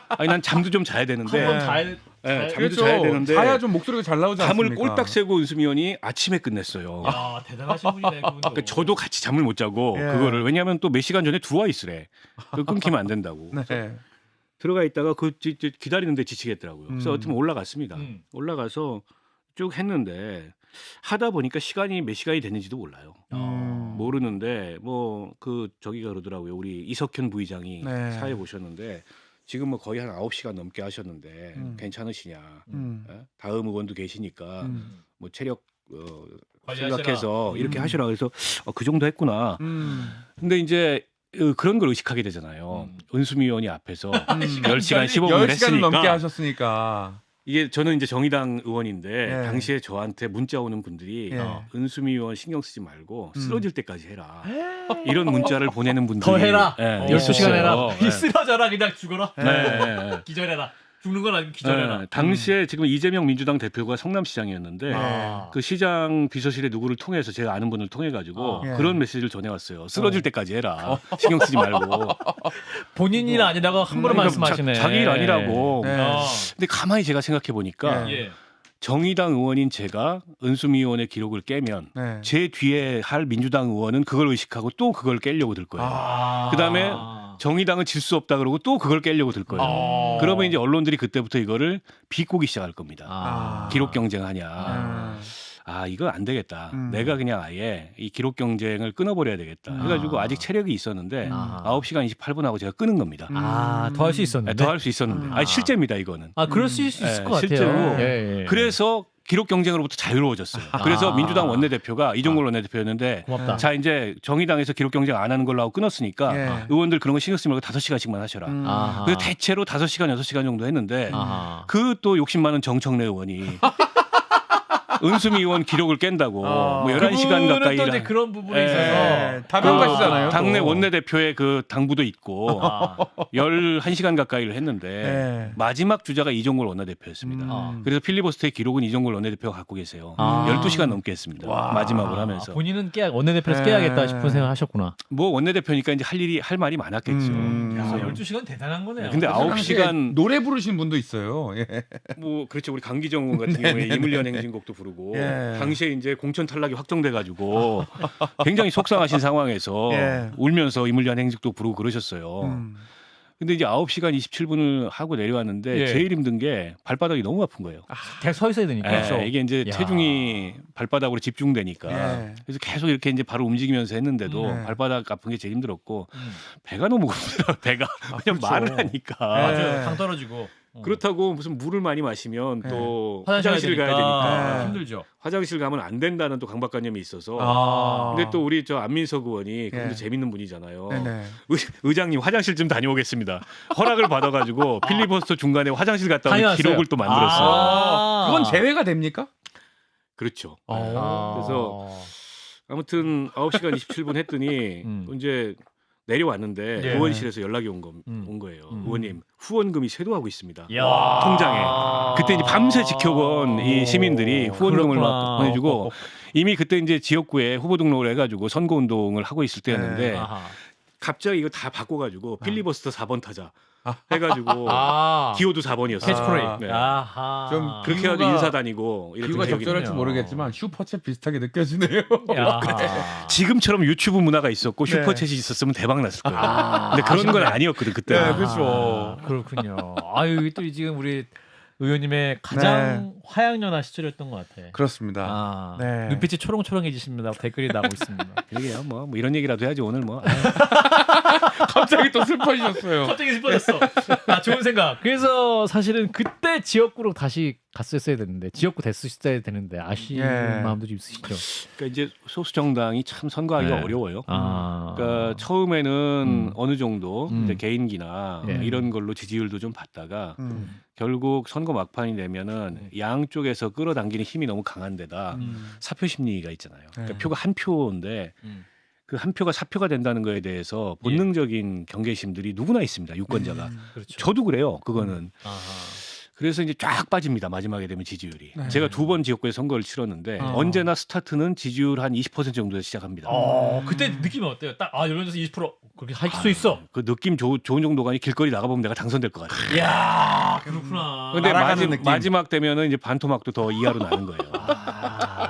아니 난 잠도 좀 자야 되는데.
한번 다
네, 잠도
그렇죠.
자야 되는데.
자야 좀 목소리가 잘 나오지 않습니까?
잠을 꼴딱 새고 은수미 의원이 아침에 끝냈어요.
야, 대단하신 분이네, 그분도.
그러니까 저도 같이 잠을 못 자고
예.
그거를 왜냐하면 또 몇 시간 전에 누워 있으래. 그 끊기면 안 된다고.
네.
들어가 있다가 그 기다리는데 지치겠더라고요. 그래서 어떻게 올라갔습니다.
음.
올라가서 쭉 했는데 하다 보니까 시간이 몇 시간이 됐는지도 몰라요. 모르는데 뭐 저기가 그러더라고요. 우리 이석현 부의장이
네.
사회 보셨는데 지금 뭐 거의 한 9시간 넘게 하셨는데 괜찮으시냐. 예? 다음 의원도 계시니까 뭐 체력
관리하시라.
생각해서 이렇게 하시라. 그래서 그 정도 했구나. 근데 이제 그런 걸 의식하게 되잖아요. 은수미 의원이 앞에서 10시간 15분을
10시간
했으니까
넘게 하셨으니까.
이게 저는 이제 정의당 의원인데
예.
당시에 저한테 문자 오는 분들이
예.
은수미 의원 신경 쓰지 말고 쓰러질 때까지 해라. 이런 문자를 보내는 분들이
더 해라.
예,
12시간 해라.
있었어요. 예.
쓰러져라, 그냥 죽어라.
네, 네, 네.
기절해라. 죽는 건 아니고 기절해라.
네, 당시에 지금 이재명 민주당 대표가 성남시장이었는데 그 시장 비서실에 누구를 통해서 제가 아는 분을 통해 가지고
예.
그런 메시지를 전해왔어요. 쓰러질 때까지 해라. 신경 쓰지 말고.
본인 일 아니라고 함부로
그러니까
말씀하시네.
자기 일 아니라고.
네.
근데 가만히 제가 생각해 보니까
예.
예.
정의당 의원인 제가 은수미 의원의 기록을 깨면
네.
제 뒤에 할 민주당 의원은 그걸 의식하고 또 그걸 깨려고 들 거예요. 그다음에 정의당은 질 수 없다 그러고 또 그걸 깨려고 들 거예요. 그러면 이제 언론들이 그때부터 이거를 비꼬기 시작할 겁니다. 기록 경쟁하냐. 이거 안 되겠다. 내가 그냥 아예 이 기록 경쟁을 끊어버려야 되겠다. 해가지고 아직 체력이 있었는데 9시간 28분하고 제가 끊은 겁니다.
더 할 수 있었는데.
더 할 수 있었는데. 실제입니다 이거는.
그럴 수 있을 것
실제로.
같아요. 예.
그래서 기록 경쟁으로부터 자유로워졌어요. 그래서 민주당 원내대표가 이종걸 원내대표였는데
고맙다.
자 이제 정의당에서 기록 경쟁 안 하는 걸로 하고 끊었으니까
예.
의원들 그런 거 신경 쓰지 말고 5시간씩만 하셔라.
아하.
그래서 대체로 5시간 6시간 정도 했는데
아하.
그 또 욕심 많은 정청래 의원이 은수미 의원 기록을 깬다고 뭐 11시간 가까이
또 이제 그런 부분에
예.
있어서
다명가시잖아요.
당내 원내대표의 그 당부도 있고 11시간 가까이를 했는데
예.
마지막 주자가 이종걸 원내대표였습니다. 그래서 필리버스터의 기록은 이종걸 원내대표가 갖고 계세요. 12시간 넘게 했습니다. 마지막으로 하면서.
본인은 원내대표에서 깨야겠다 싶은 생각을 하셨구나.
뭐 원내대표니까 이제 할 말이 많았겠죠.
야,
그래서
12시간 대단한 거네요.
근데 9시간
노래 부르신 분도 있어요. 예.
뭐 그렇죠. 우리 강기정 의원 같은 경우에 이물리한 행진곡도 부르고
예.
당시에 이제 공천 탈락이 확정돼 가지고 굉장히 속상하신 상황에서
예.
울면서 이물리한 행진곡도 부르고 그러셨어요. 근데 이제 9시간 27분을 하고 내려왔는데
예.
제일 힘든 게 발바닥이 너무 아픈 거예요.
계속 서 있어야 되니까.
예, 이게 이제
야.
체중이 발바닥으로 집중되니까
예.
그래서 계속 이렇게 이제 발을 움직이면서 했는데도 발바닥 아픈 게 제일 힘들었고 배가 너무 고프더라고요. 배가 그냥
그렇죠.
말을 하니까
맞아요. 당 떨어지고.
그렇다고 무슨 물을 많이 마시면 또
화장실
화장실 가야 되니까
네.
힘들죠.
화장실 가면 안 된다는 또 강박관념이 있어서 근데 또 우리 저 안민석 의원이 그분도
예.
재밌는 분이잖아요.
네네.
의장님 화장실 좀 다녀오겠습니다. 허락을 받아가지고 필리버스터 중간에 화장실 갔다 온
다녀왔어요.
기록을 또 만들었어요.
그건 제외가 됩니까?
그렇죠.
그래서
아무튼 9시간 27분 했더니 이제 내려왔는데
예.
의원실에서 연락이 온 거예요. 의원님 후원금이 쇄도하고 있습니다.
야.
통장에. 그때 이제 밤새 지켜본 이 시민들이 후원금을 막 보내주고 이미 그때 이제 지역구에 후보 등록을 해가지고 선거운동을 하고 있을 때였는데 갑자기 이거 다 바꿔가지고 필리버스터 4번 타자 해가지고 기호도 4번이었어요.
캐치프레이.
네.
아하.
좀
그렇게 해가지고 인사 다니고 이랬던
비유가
기억이
적절할지
나요.
모르겠지만 슈퍼챗 비슷하게 느껴지네요.
야.
지금처럼 유튜브 문화가 있었고 슈퍼챗이 있었으면 대박 났을 거예요. 근데 그런 건 아니었거든 그때.
네, 그렇죠.
그렇군요. 아유 또 지금 우리 의원님의 가장 화양연화 시절이었던 것 같아.
그렇습니다.
네.
눈빛이 초롱초롱해지십니다. 댓글이 나오고 있습니다.
그러게요. 뭐 이런 얘기라도 해야지 오늘 뭐.
갑자기 또 슬퍼지셨어요.
갑자기 슬퍼졌어. 좋은 생각. 그래서 사실은 그때 지역구로 다시 갔었어야 되는데 지역구 됐었어야 되는데 아쉬운
예.
마음도 좀 있으시죠.
그러니까 이제 소수 정당이 참 선거하기가
네.
어려워요.
아.
그러니까 처음에는 어느 정도 이제 개인기나
예.
이런 걸로 지지율도 좀 받다가
음.
결국 선거 막판이 되면은 양쪽에서 끌어당기는 힘이 너무 강한 데다 사표 심리가 있잖아요. 그러니까
네.
표가 한 표인데 그 한 표가 사표가 된다는 거에 대해서 본능적인 경계심들이 누구나 있습니다. 유권자가.
그렇죠.
저도 그래요. 그거는.
아하.
그래서 이제 쫙 빠집니다. 마지막에 되면 지지율이.
네.
제가 2번 지역구에 선거를 치렀는데 언제나 스타트는 지지율 한 20% 정도에서 시작합니다.
그때 느낌이 어때요? 딱 여론조사 20% 그렇게 할 수 있어.
그 느낌 좋은 정도가 아니 길거리 나가보면 내가 당선될 것 같아요.
이야 그렇구나.
근데
날아가는 느낌.
마지막 되면은 이제 반토막도 더 이하로 나는 거예요.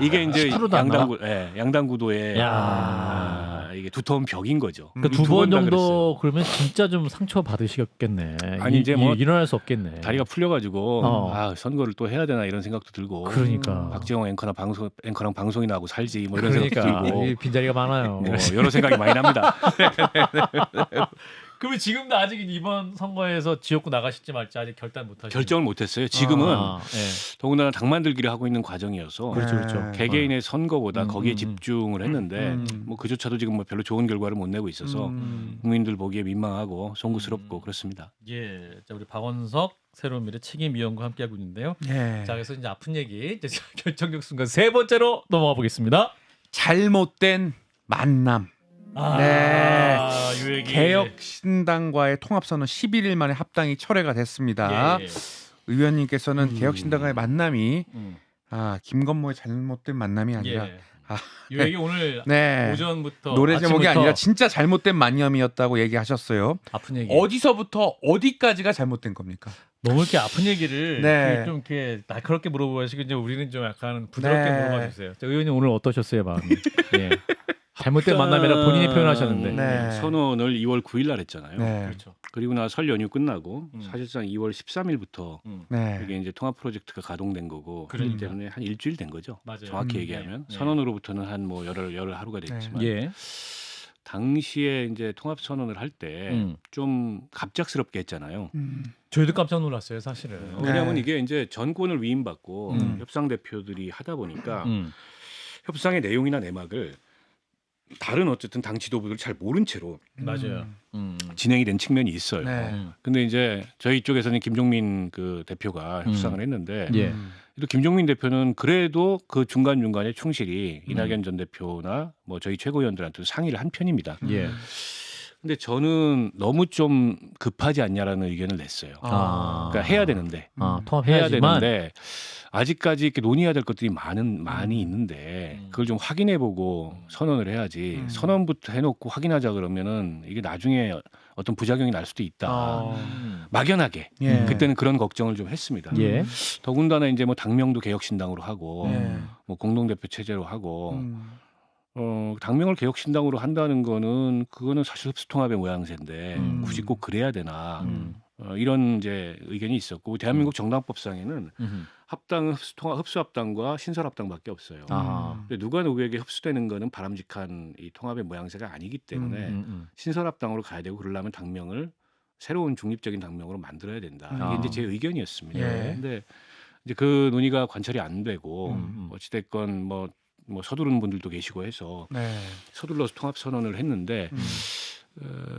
이게 이제
10%도 안 나와?
양당 구도의
야.
이게 두터운 벽인 거죠.
그러니까
두
두 번
번 다
정도 그러면 진짜 좀 상처 받으시겠네.
아니, 이제 뭐
일어날 수 없겠네.
다리가 풀려가지고
어.
선거를 또 해야 되나 이런 생각도 들고.
그러니까.
박지영 앵커랑 방송이나 하고 살지 뭐 이런
그러니까
생각도 들고.
이 빈자리가 많아요.
뭐 여러 생각이 많이 납니다.
그러면 지금도 아직 이번 선거에서 지역구 나가실지 말지 아직 결단 못 하시죠.
결정을 못했어요. 지금은
네.
더군다나 당 만들기를 하고 있는 과정이어서
그렇죠, 그렇죠.
개개인의 선거보다 거기에 집중을 했는데 뭐 그조차도 지금 뭐 별로 좋은 결과를 못 내고 있어서 국민들 보기에 민망하고 송구스럽고 그렇습니다.
예, 자 우리 박원석 새로운 미래 책임위원과 함께하고 있는데요.
예.
자 그래서 이제 아픈 얘기 이제 결정적 순간 세 번째로 넘어가 보겠습니다.
잘못된 만남. 네.
요 얘기.
개혁신당과의 통합선언 11일 만에 합당이 철회가 됐습니다.
예, 예.
의원님께서는 개혁신당과의 만남이
음.
김건모의 잘못된 만남이 아니라
예.
아,
이 얘기 오늘
네.
오전부터
노래 제목이
아침부터
아니라 진짜 잘못된 만남이었다고 얘기하셨어요.
아픈 얘기.
어디서부터 어디까지가 잘못된 겁니까?
너무 이렇게 아픈 얘기를
네.
좀 이렇게 날카롭게 물어보시고 이제 우리는 좀 약간 부드럽게
네.
물어봐 주세요. 자, 의원님 오늘 어떠셨어요, 마음이? 예. 잘못된 만남이라 본인이 표현하셨는데.
네.
선언을 2월 9일 날 했잖아요.
네.
그렇죠.
그리고 나 설 연휴 끝나고
음.
사실상 2월 13일부터
네.
이게 이제 통합 프로젝트가 가동된 거고
그러니까.
그렇기 때문에 한 일주일 된 거죠.
맞아요.
정확히
음.
얘기하면
네.
선언으로부터는 한 뭐 열흘 하루가 됐지만
예.
당시에 이제 통합 선언을 할 때 좀 갑작스럽게 했잖아요.
저희도 깜짝 놀랐어요, 사실은.
왜냐하면
네.
이게 이제 전권을 위임받고
음.
협상 대표들이 하다 보니까
음.
협상의 내용이나 내막을 다른 어쨌든 당 지도부들 잘 모른 채로
맞아요.
진행이 된 측면이 있어요.
네.
근데 이제 저희 쪽에서는 김종민 그 대표가 협상을 했는데
예.
또 김종민 대표는 그래도 그 중간 중간에 충실히 이낙연 전 대표나 뭐 저희 최고위원들한테 상의를 한 편입니다.
예.
근데 저는 너무 좀 급하지 않냐라는 의견을 냈어요. 그러니까 해야 되는데 해야
통합해야지만.
되는데 아직까지 이렇게 논의해야 될 것들이 많이 있는데 그걸 좀 확인해보고 선언을 해야지 선언부터 해놓고 확인하자 그러면은 이게 나중에 어떤 부작용이 날 수도 있다. 막연하게
예.
그때는 그런 걱정을 좀 했습니다.
예.
더군다나 이제 뭐 당명도 개혁신당으로 하고
예.
뭐 공동대표 체제로 하고 당명을 개혁신당으로 한다는 거는 그거는 사실 흡수통합의 모양새인데 굳이 꼭 그래야 되나 이런 이제 의견이 있었고 대한민국 정당법상에는 합당은 흡수합당과 신설합당밖에 없어요.
아.
근데 누가 누구에게 흡수되는 거는 바람직한 이 통합의 모양새가 아니기 때문에 신설합당으로 가야 되고 그러려면 당명을 새로운 중립적인 당명으로 만들어야 된다. 이게 이제 제 의견이었습니다.
예.
근데 이제 그 논의가 관철이 안 되고 어찌됐건 뭐 서두르는 분들도 계시고 해서
네.
서둘러서 통합 선언을 했는데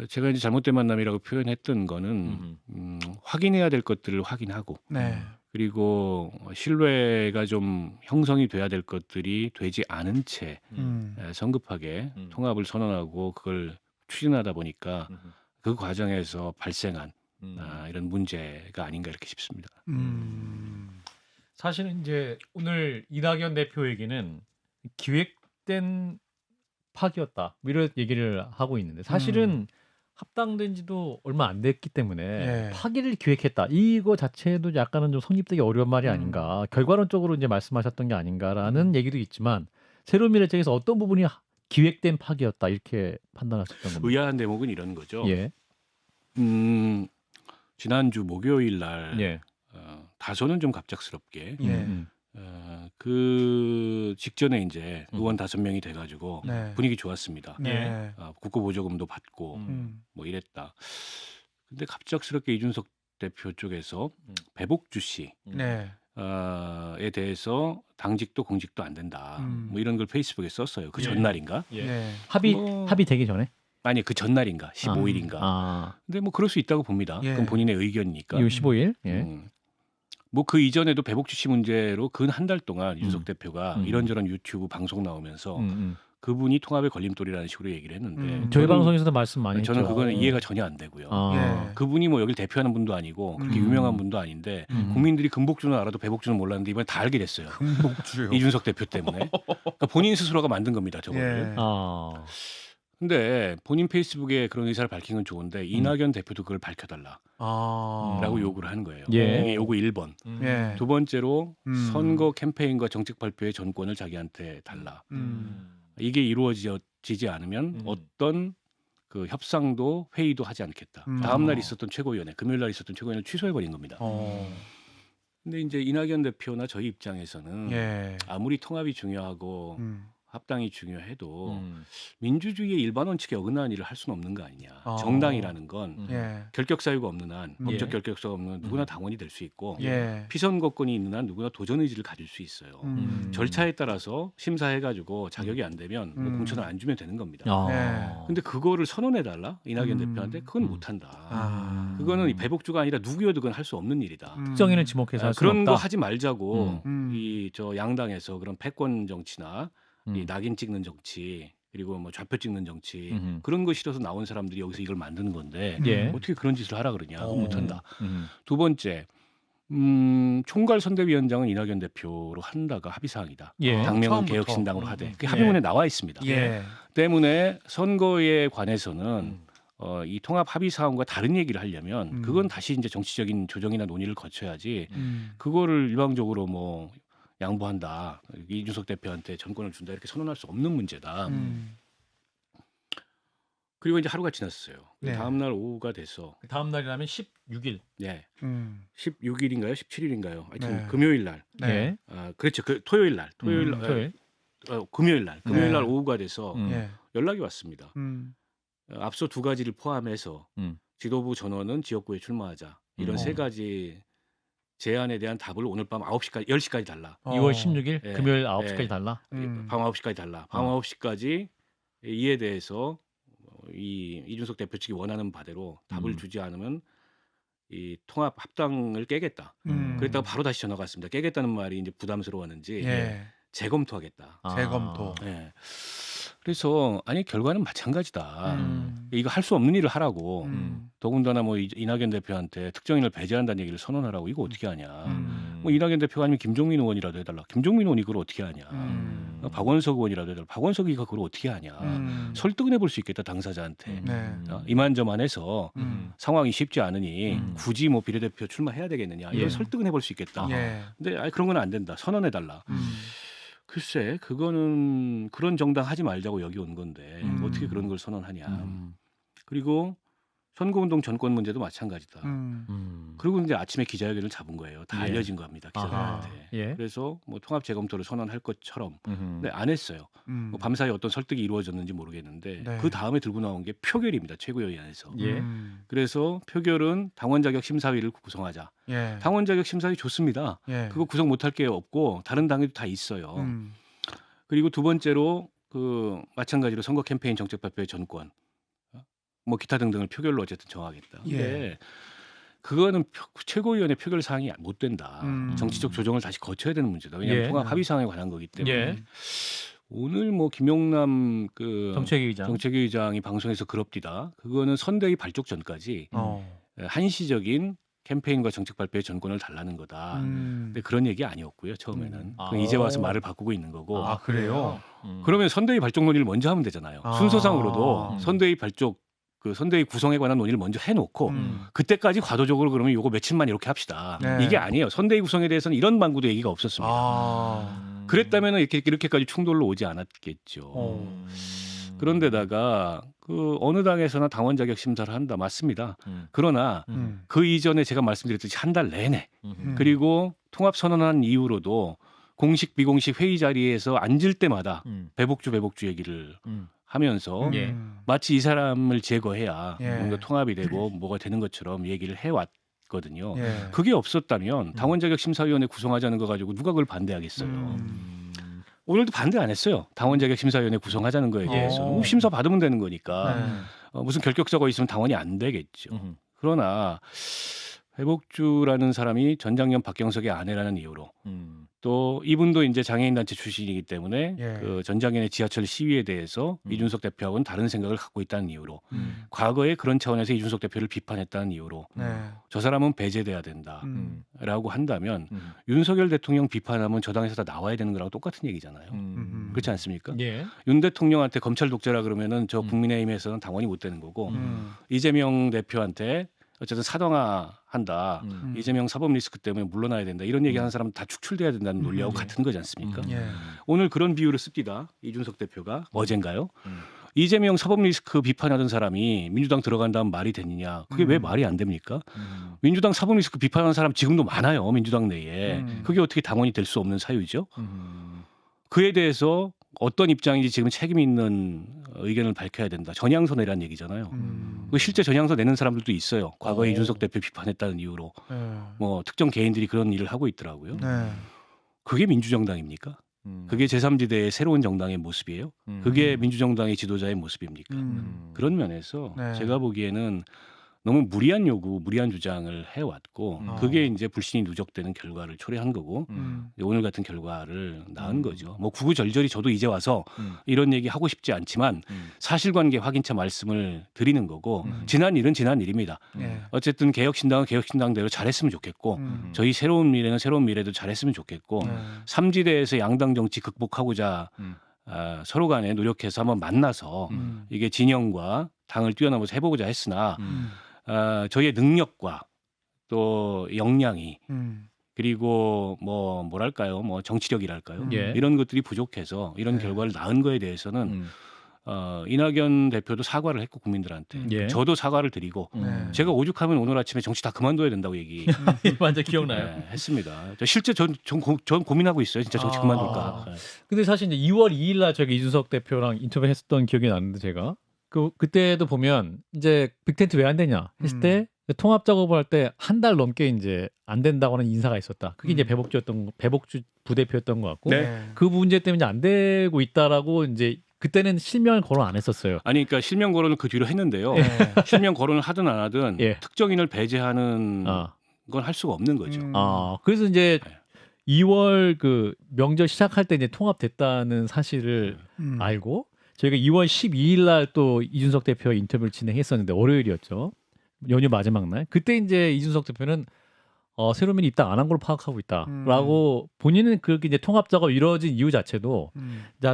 제가 이제 잘못된 만남이라고 표현했던 거는 확인해야 될 것들을 확인하고
네.
그리고 신뢰가 좀 형성이 돼야 될 것들이 되지 않은 채 성급하게 통합을 선언하고 그걸 추진하다 보니까 그 과정에서 발생한 이런 문제가 아닌가 이렇게 싶습니다.
사실은 이제 오늘 이낙연 대표 얘기는 기획된 파기였다. 뭐 이런 얘기를 하고 있는데 사실은 합당된 지도 얼마 안 됐기 때문에
예.
파기를 기획했다. 이거 자체도 약간은 좀 성립되기 어려운 말이 아닌가. 결과론적으로 이제 말씀하셨던 게 아닌가라는 얘기도 있지만 새로운 미래책에서 어떤 부분이 기획된 파기였다 이렇게 판단하셨던 겁니다.
의아한 대목은 이런 거죠.
예.
지난주 목요일 날
예.
다소는 좀 갑작스럽게
예.
그 직전에 이제 의원 5명이 돼가지고
네.
분위기 좋았습니다.
네.
국고보조금도 받고 뭐 이랬다. 근데 갑작스럽게 이준석 대표 쪽에서 배복주 씨에
네.
대해서 당직도 공직도 안 된다. 뭐 이런 걸 페이스북에 썼어요. 그
예.
전날인가?
예.
네.
합의 되기 전에?
아니 그 전날인가? 15일인가? 근데 뭐 그럴 수 있다고 봅니다.
예.
그건 본인의 의견이니까.
2월 15일. 예.
뭐 그 이전에도 배복주 씨 문제로 근 한 달 동안 윤석 대표가 이런저런 유튜브 방송 나오면서 그분이 통합의 걸림돌이라는 식으로 얘기를 했는데
저희
저는-
방송에서도 말씀 많이
저는
했죠.
그거는 이해가 전혀 안 되고요.
예.
그분이 뭐 여기를 대표하는 분도 아니고 그렇게 유명한 분도 아닌데 국민들이 금복주는 알아도 배복주는 몰랐는데 이번에 다 알게 됐어요.
금복주요.
이준석 대표 때문에. 그러니까 본인 스스로가 만든 겁니다. 저거를.
예.
아.
근데 본인 페이스북에 그런 의사를 밝힌 건 좋은데 이낙연 대표도 그걸 밝혀달라라고 요구를 하는 거예요.
예.
이게 요구 1번.
예.
두 번째로 선거
음.
캠페인과 정책 발표의 전권을 자기한테 달라.
음.
이게 이루어지지 않으면 어떤 그 협상도 회의도 하지 않겠다. 다음 날 있었던 최고위원회, 금요일 날 있었던 최고위원회를 취소해 버린 겁니다. 근데 이제 이낙연 대표나 저희 입장에서는
예.
아무리 통합이 중요하고
음.
합당이 중요해도 민주주의의 일반 원칙에 어긋나는 일을 할 수는 없는 거 아니냐.
어.
정당이라는 건
예.
결격 사유가 없는 한, 법적
예.
결격사가 없는 한 누구나 당원이 될 수 있고
예.
피선거권이 있는 한 누구나 도전 의지를 가질 수 있어요. 절차에 따라서 심사해가지고 자격이 안 되면 뭐 공천을 안 주면 되는 겁니다.
아.
근데 그거를 선언해달라 이낙연 대표한테 그건 못한다.
아.
그거는 이 배복주가 아니라 누구여도 그건 할 수 없는 일이다.
특정인을 지목해서 할 수는
그런 거
없다.
하지 말자고
음.
이 저 양당에서 그런 패권 정치나 이 낙인 찍는 정치 그리고 뭐 좌표 찍는 정치 그런 거 싫어서 나온 사람들이 여기서 이걸 만드는 건데
예.
어떻게 그런 짓을 하라 그러냐. 그건 못한다.
음.
두 번째 총괄 선대위원장은 이낙연 대표로 한다가 합의 사항이다.
예.
당명은
처음부터.
개혁신당으로 하되 그게
예.
합의문에 나와 있습니다.
예.
때문에 선거에 관해서는 이 통합 합의 사항과 다른 얘기를 하려면 그건 다시 이제 정치적인 조정이나 논의를 거쳐야지 그거를 일방적으로 뭐 양보한다. 이준석 대표한테 전권을 준다 이렇게 선언할 수 없는 문제다. 그리고 이제 하루가 지났어요.
네.
다음 날 오후가 돼서
다음 날이라면 16일.
네.
음.
16일인가요? 17일인가요? 하여튼
네.
금요일 날.
네.
예.
아, 그렇죠. 그 토요일 날. 토요일
토요일.
금요일 날. 금요일 날
네.
오후가 돼서
예.
연락이 왔습니다. 앞서 두 가지를 포함해서 지도부 전원은 지역구에 출마하자. 이런 세 가지 제안에 대한 답을 오늘 밤 9시까지 10시까지 달라.
2월 16일
예.
금요일 9시까지
예.
달라.
밤 9시까지 달라. 밤 9시까지 이에 대해서 이준석 대표 측이 원하는 바대로 답을 주지 않으면 이 통합 합당을 깨겠다. 그랬다가 바로 다시 전화가 왔습니다. 깨겠다는 말이 이제 부담스러웠는지
예.
재검토하겠다.
재검토.
예. 그래서 아니 결과는 마찬가지다.
음.
이거 할 수 없는 일을 하라고.
음.
더군다나 뭐 이낙연 대표한테 특정인을 배제한다는 얘기를 선언하라고. 이거 어떻게 하냐.
음.
뭐 이낙연 대표가 아니면 김종민 의원이라도 해달라. 김종민 의원이 그걸 어떻게 하냐. 박원석 의원이라도 해달라. 박원석이가 그걸 어떻게 하냐. 설득은 해볼 수 있겠다 당사자한테.
네.
이만저만해서 상황이 쉽지 않으니 굳이 뭐 비례대표 출마해야 되겠느냐. 이런
예.
설득은 해볼 수 있겠다.
예.
근데 그런 건 안 된다. 선언해달라. 글쎄 그거는 그런 정당 하지 말자고 여기 온 건데 어떻게 그런 걸 선언하냐. 그리고 선거운동 전권 문제도 마찬가지다. 그리고 이제 아침에 기자회견을 잡은 거예요. 다
예.
알려진 겁니다. 기자들한테.
예.
그래서 뭐 통합 재검토를 선언할 것처럼 근데 안 했어요. 뭐 밤사이 어떤 설득이 이루어졌는지 모르겠는데
네.
그 다음에 들고 나온 게 표결입니다. 최고위원회에서.
예.
그래서 표결은 당원 자격 심사위를 구성하자.
예.
당원 자격 심사위 좋습니다.
예.
그거 구성 못할 게 없고 다른 당에도 다 있어요. 그리고 두 번째로 그 마찬가지로 선거 캠페인 정책 발표의 전권, 뭐 기타 등등을 표결로 어쨌든 정하겠다. 근데 그거는 최고위원회 표결 사항이 못 된다. 정치적 조정을 다시 거쳐야 되는 문제다. 왜냐하면
예.
통합 합의 사항에 관한 거기 때문에.
예.
오늘 뭐 김용남 그
정책위의장.
정책위의장이 방송에서 그럽디다. 그거는 선대위 발족 전까지 한시적인 캠페인과 정책 발표의 전권을 달라는 거다. 근데 그런 얘기 아니었고요. 처음에는.
아.
그건 이제 와서 말을 바꾸고 있는 거고.
아, 그래요?
그러면 선대위 발족 논의를 먼저 하면 되잖아요.
아.
순서상으로도 선대위 발족 그 선대위 구성에 관한 논의를 먼저 해놓고 그때까지 과도적으로 그러면 요거 며칠만 이렇게 합시다.
네.
이게 아니에요. 선대위 구성에 대해서는 이런 방구도 얘기가 없었습니다.
아.
그랬다면 이렇게까지 충돌로 오지 않았겠죠. 그런데다가 그 어느 당에서나 당원 자격 심사를 한다 맞습니다. 그러나 그 이전에 제가 말씀드렸듯이 한 달 내내 그리고 통합 선언한 이후로도 공식 비공식 회의 자리에서 앉을 때마다 배복주 얘기를 하면서
예.
마치 이 사람을 제거해야
예.
뭔가 통합이 되고 뭐가 되는 것처럼 얘기를 해왔거든요.
예.
그게 없었다면 당원 자격 심사위원회 구성하자는 거 가지고 누가 그걸 반대하겠어요. 오늘도 반대 안 했어요. 당원 자격 심사위원회 구성하자는 거에 대해서 심사 받으면 되는 거니까 무슨 결격자가 있으면 당원이 안 되겠죠. 그러나 회복주라는 사람이 전장년 박경석의 아내라는 이유로 또 이분도 이제 장애인 단체 출신이기 때문에
예.
그 전장현의 지하철 시위에 대해서 이준석 대표하고는 다른 생각을 갖고 있다는 이유로 과거에 그런 차원에서 이준석 대표를 비판했다는 이유로
네.
저 사람은 배제돼야 된다라고 한다면 윤석열 대통령 비판하면 저 당에서 다 나와야 되는 거랑 똑같은 얘기잖아요. 그렇지 않습니까?
예.
윤 대통령한테 검찰 독재라 그러면은 저 국민의힘에서는 당원이 못 되는 거고 이재명 대표한테 어쨌든 사당화한다. 이재명 사법 리스크 때문에 물러나야 된다. 이런 얘기하는 사람은 다 축출돼야 된다는 논리하고 같은 거지 않습니까?
예.
오늘 그런 비유를 씁니다. 이준석 대표가 어젠가요? 이재명 사법 리스크 비판하던 사람이 민주당 들어간 다음 말이 됐느냐? 그게 왜 말이 안 됩니까? 민주당 사법 리스크 비판하는 사람 지금도 많아요. 민주당 내에. 그게 어떻게 당원이 될 수 없는 사유죠? 그에 대해서 어떤 입장인지 지금 책임 있는 의견을 밝혀야 된다. 전향서 내라는 얘기잖아요. 그 실제 전향서 내는 사람들도 있어요. 과거에 이준석 대표 비판했다는 이유로 뭐 특정 개인들이 그런 일을 하고 있더라고요.
네.
그게 민주정당입니까? 그게 제3지대의 새로운 정당의 모습이에요? 그게 민주정당의 지도자의 모습입니까? 그런 면에서
네.
제가 보기에는 너무 무리한 요구, 무리한 주장을 해왔고
음.
그게 이제 불신이 누적되는 결과를 초래한 거고 오늘 같은 결과를 낳은 거죠. 뭐 구구절절히 저도 이제 와서 이런 얘기 하고 싶지 않지만 사실관계 확인차 말씀을 드리는 거고 지난 일은 지난 일입니다.
예.
어쨌든 개혁신당은 개혁신당대로 잘했으면 좋겠고 저희 새로운 미래는 새로운 미래도 잘했으면 좋겠고 삼지대에서 양당 정치 극복하고자 서로 간에 노력해서 한번 만나서 이게 진영과 당을 뛰어넘어서 해보고자 했으나 저희의 능력과 또 역량이 그리고 뭐 뭐랄까요, 뭐 정치력이랄까요,
예.
이런 것들이 부족해서 이런
네.
결과를 낳은 거에 대해서는 이낙연 대표도 사과를 했고 국민들한테
예.
저도 사과를 드리고
네.
제가 오죽하면 오늘 아침에 정치 다 그만둬야 된다고 얘기
완전 기억나요.
네, 했습니다. 실제 전 고민하고 있어요. 진짜 정치 그만둘까. 네.
근데 사실 이제 2월 2일 날 저기 이준석 대표랑 인터뷰했었던 기억이 나는데 제가 그때도 보면 이제 빅텐트 왜 안 되냐 했을 때 통합 작업을 할 때 한 달 넘게 이제 안 된다고는 인사가 있었다. 그게 이제 배복주 부대표였던 것 같고
네.
그 문제 때문에 이제 안 되고 있다라고 이제 그때는 실명을 거론 안 했었어요.
아니 그러니까 실명 거론을 그 뒤로 했는데요.
네.
실명 거론을 하든 안 하든
예.
특정인을 배제하는
아,
건 할 수가 없는 거죠.
그래서 이제
네.
2월 그 명절 시작할 때 이제 통합됐다는 사실을 알고 저희가 2월 12일 날 또 이준석 대표 인터뷰를 진행했었는데 월요일이었죠. 연휴 마지막 날. 그때 이제 이준석 대표는 새로민 입당 안 한 걸로 파악하고 있다라고 본인은 그렇게 이제 통합 작업 이루어진 이유 자체도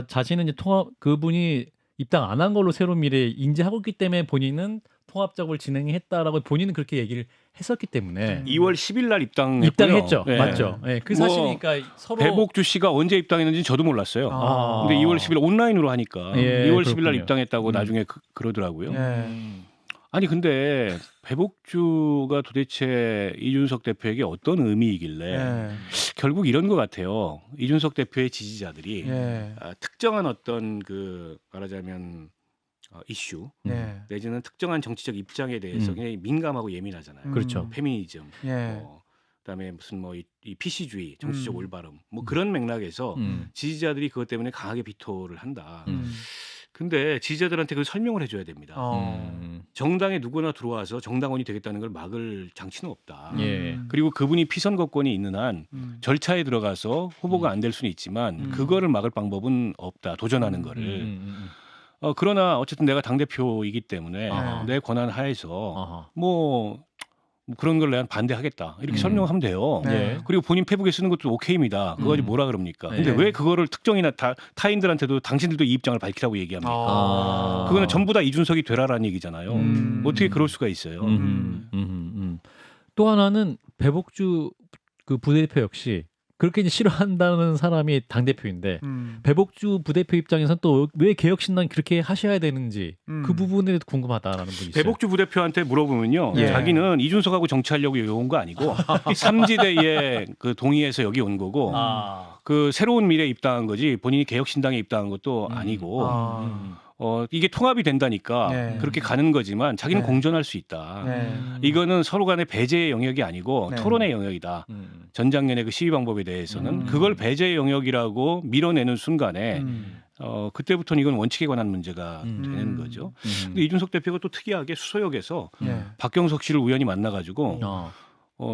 자신은 이제 그분이 입당 안 한 걸로 새로운 미래 인지하고 있기 때문에 본인은 통합 작업을 진행했다라고 본인은 그렇게 얘기를 했었기 때문에
2월 10일 날
입당했죠.
네.
맞죠. 네, 그
뭐
사실이니까 서로
배복주 씨가 언제 입당했는지 저도 몰랐어요.
아.
근데 2월 10일 온라인으로 하니까
예,
2월 10일 날
그렇군요.
입당했다고 나중에 그러더라고요.
예.
아니 근데 배복주가 도대체 이준석 대표에게 어떤 의미이길래
예.
결국 이런 것 같아요. 이준석 대표의 지지자들이
예.
특정한 어떤 그 말하자면 이슈
예.
내지는 특정한 정치적 입장에 대해서 굉장히 민감하고 예민하잖아요.
그렇죠.
페미니즘,
예.
그다음에 무슨 뭐 이 PC주의, 정치적 올바름, 뭐
음.
그런 맥락에서
음.
지지자들이 그것 때문에 강하게 비토를 한다.
음.
근데 지지자들한테 그 설명을 해줘야 됩니다.
음.
정당에 누구나 들어와서 정당원이 되겠다는 걸 막을 장치는 없다.
예.
그리고 그분이 피선거권이 있는 한 절차에 들어가서 후보가 안 될 수는 있지만 그거를 막을 방법은 없다. 도전하는 거를. 그러나 어쨌든 내가 당대표이기 때문에
아하.
내 권한 하에서
아하.
뭐 그런 걸 내가 반대하겠다. 이렇게 설명하면 돼요.
네.
예.
그리고 본인 페북에 쓰는 것도 오케이입니다. 그거 가지고 뭐라 그럽니까? 근데
예.
왜 그거를 특정이나 타인들한테도 당신들도 이 입장을 밝히라고 얘기합니까?
아.
그거는 전부 다 이준석이 되라라는 얘기잖아요. 어떻게 그럴 수가 있어요?
또 하나는 배복주 그 부대표 역시 그렇게 이제 싫어한다는 사람이 당 대표인데 배복주 부대표 입장에서는 또 왜 개혁신당이 그렇게 하셔야 되는지 그 부분에 대해서 궁금하다라는 분이 있어요.
배복주 부대표한테 물어보면요,
예.
자기는 이준석하고 정치하려고 여기 온 거 아니고 삼지대에 그 동의해서 여기 온 거고 그 새로운 미래에 입당한 거지 본인이 개혁신당에 입당한 것도 아니고 이게 통합이 된다니까
네.
그렇게 가는 거지만 자기는
네.
공존할 수 있다.
네.
이거는 서로 간의 배제의 영역이 아니고
네.
토론의 영역이다. 전작년의 그 시위 방법에 대해서는 그걸 배제의 영역이라고 밀어내는 순간에 그때부터는 이건 원칙에 관한 문제가 되는 거죠. 근데 이준석 대표가 또 특이하게 수서역에서
예.
박경석 씨를 우연히 만나가지고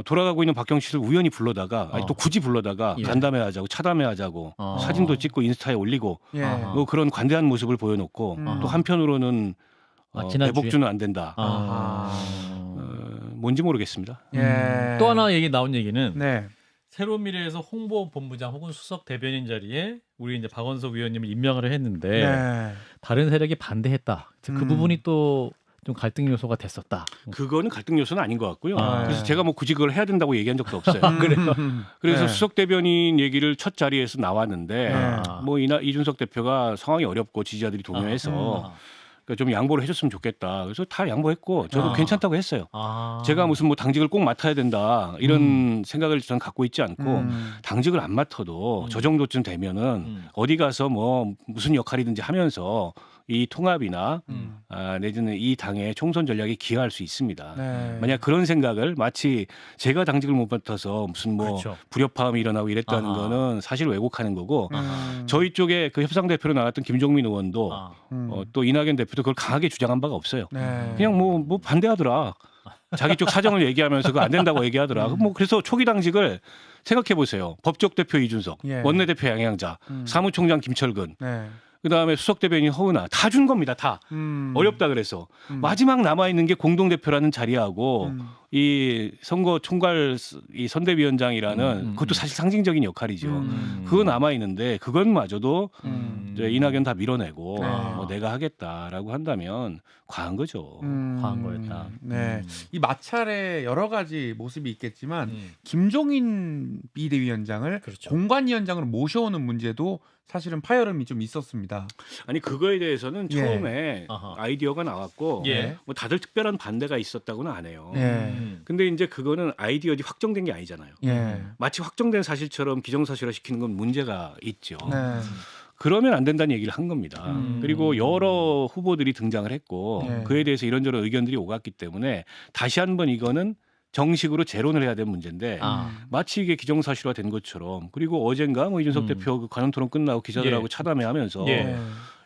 돌아가고 있는 박경석 씨를 우연히 불러다가 아니, 또 굳이 불러다가
예.
간담회하자고 차담회하자고 사진도 찍고 인스타에 올리고
예.
뭐 그런 관대한 모습을 보여놓고 또 한편으로는
지난주에?
배복주는 안 된다. 뭔지 모르겠습니다.
예.
또 하나 얘기 나온 얘기는
네.
새로운 미래에서 홍보본부장 혹은 수석 대변인 자리에 우리 이제 박원석 위원님을 임명을 했는데
네.
다른 세력이 반대했다. 그 부분이 또 좀 갈등 요소가 됐었다.
그거는 갈등 요소는 아닌 것 같고요.
아,
그래서
네.
제가 뭐 굳이 그걸 해야 된다고 얘기한 적도 없어요.
그래요?
그래서
네.
수석 대변인 얘기를 첫 자리에서 나왔는데
네.
뭐 이준석 대표가 상황이 어렵고 지지자들이 동요해서 그러니까 좀 양보를 해줬으면 좋겠다. 그래서 다 양보했고 저도 괜찮다고 했어요. 제가 무슨 뭐 당직을 꼭 맡아야 된다 이런 생각을 저는 갖고 있지 않고 당직을 안 맡아도 저 정도쯤 되면은 어디 가서 뭐 무슨 역할이든지 하면서 이 통합이나 내지는 이 당의 총선 전략에 기여할 수 있습니다.
네.
만약 그런 생각을 마치 제가 당직을 못 맡아서 무슨 뭐
그렇죠.
불협화음이 일어나고 이랬다는
아하.
거는 사실 왜곡하는 거고 저희 쪽에 그 협상 대표로 나왔던 김종민 의원도 또 이낙연 대표도 그걸 강하게 주장한 바가 없어요.
네.
그냥 뭐 반대하더라. 자기 쪽 사정을 얘기하면서 그거 안 된다고 얘기하더라. 뭐 그래서 초기 당직을 생각해 보세요. 법적 대표 이준석,
예.
원내대표 양양자, 사무총장 김철근,
네.
그다음에 수석 대변인 허은하 다 준 겁니다. 다 어렵다 그래서 마지막 남아 있는 게 공동 대표라는 자리하고 이 선거 총괄 이 선대위원장이라는 그것도 사실 상징적인 역할이죠. 그거 남아 있는데 그것마저도 이제 이낙연 다 밀어내고
네.
뭐 내가 하겠다라고 한다면 과한 거죠.
과한 거였다.
네. 이 마찰의 여러 가지 모습이 있겠지만 김종인 비대위원장을
그렇죠.
공관위원장으로 모셔오는 문제도 사실은 파열음이 좀 있었습니다.
아니 그거에 대해서는
예.
처음에
아하.
아이디어가 나왔고
예.
뭐 다들 특별한 반대가 있었다고는 안 해요.
예.
근데 이제 그거는 아이디어지 확정된 게 아니잖아요.
예.
마치 확정된 사실처럼 기정사실화 시키는 건 문제가 있죠.
네.
그러면 안 된다는 얘기를 한 겁니다. 그리고 여러 후보들이 등장을 했고
네.
그에 대해서 이런저런 의견들이 오갔기 때문에 다시 한번 이거는 정식으로 재론을 해야 되는 문제인데
아.
마치 이게 기정사실화된 것처럼 그리고 어젠가 뭐 이준석 대표 그 관훈 토론 끝나고 기자들하고
예.
차담회하면서
예.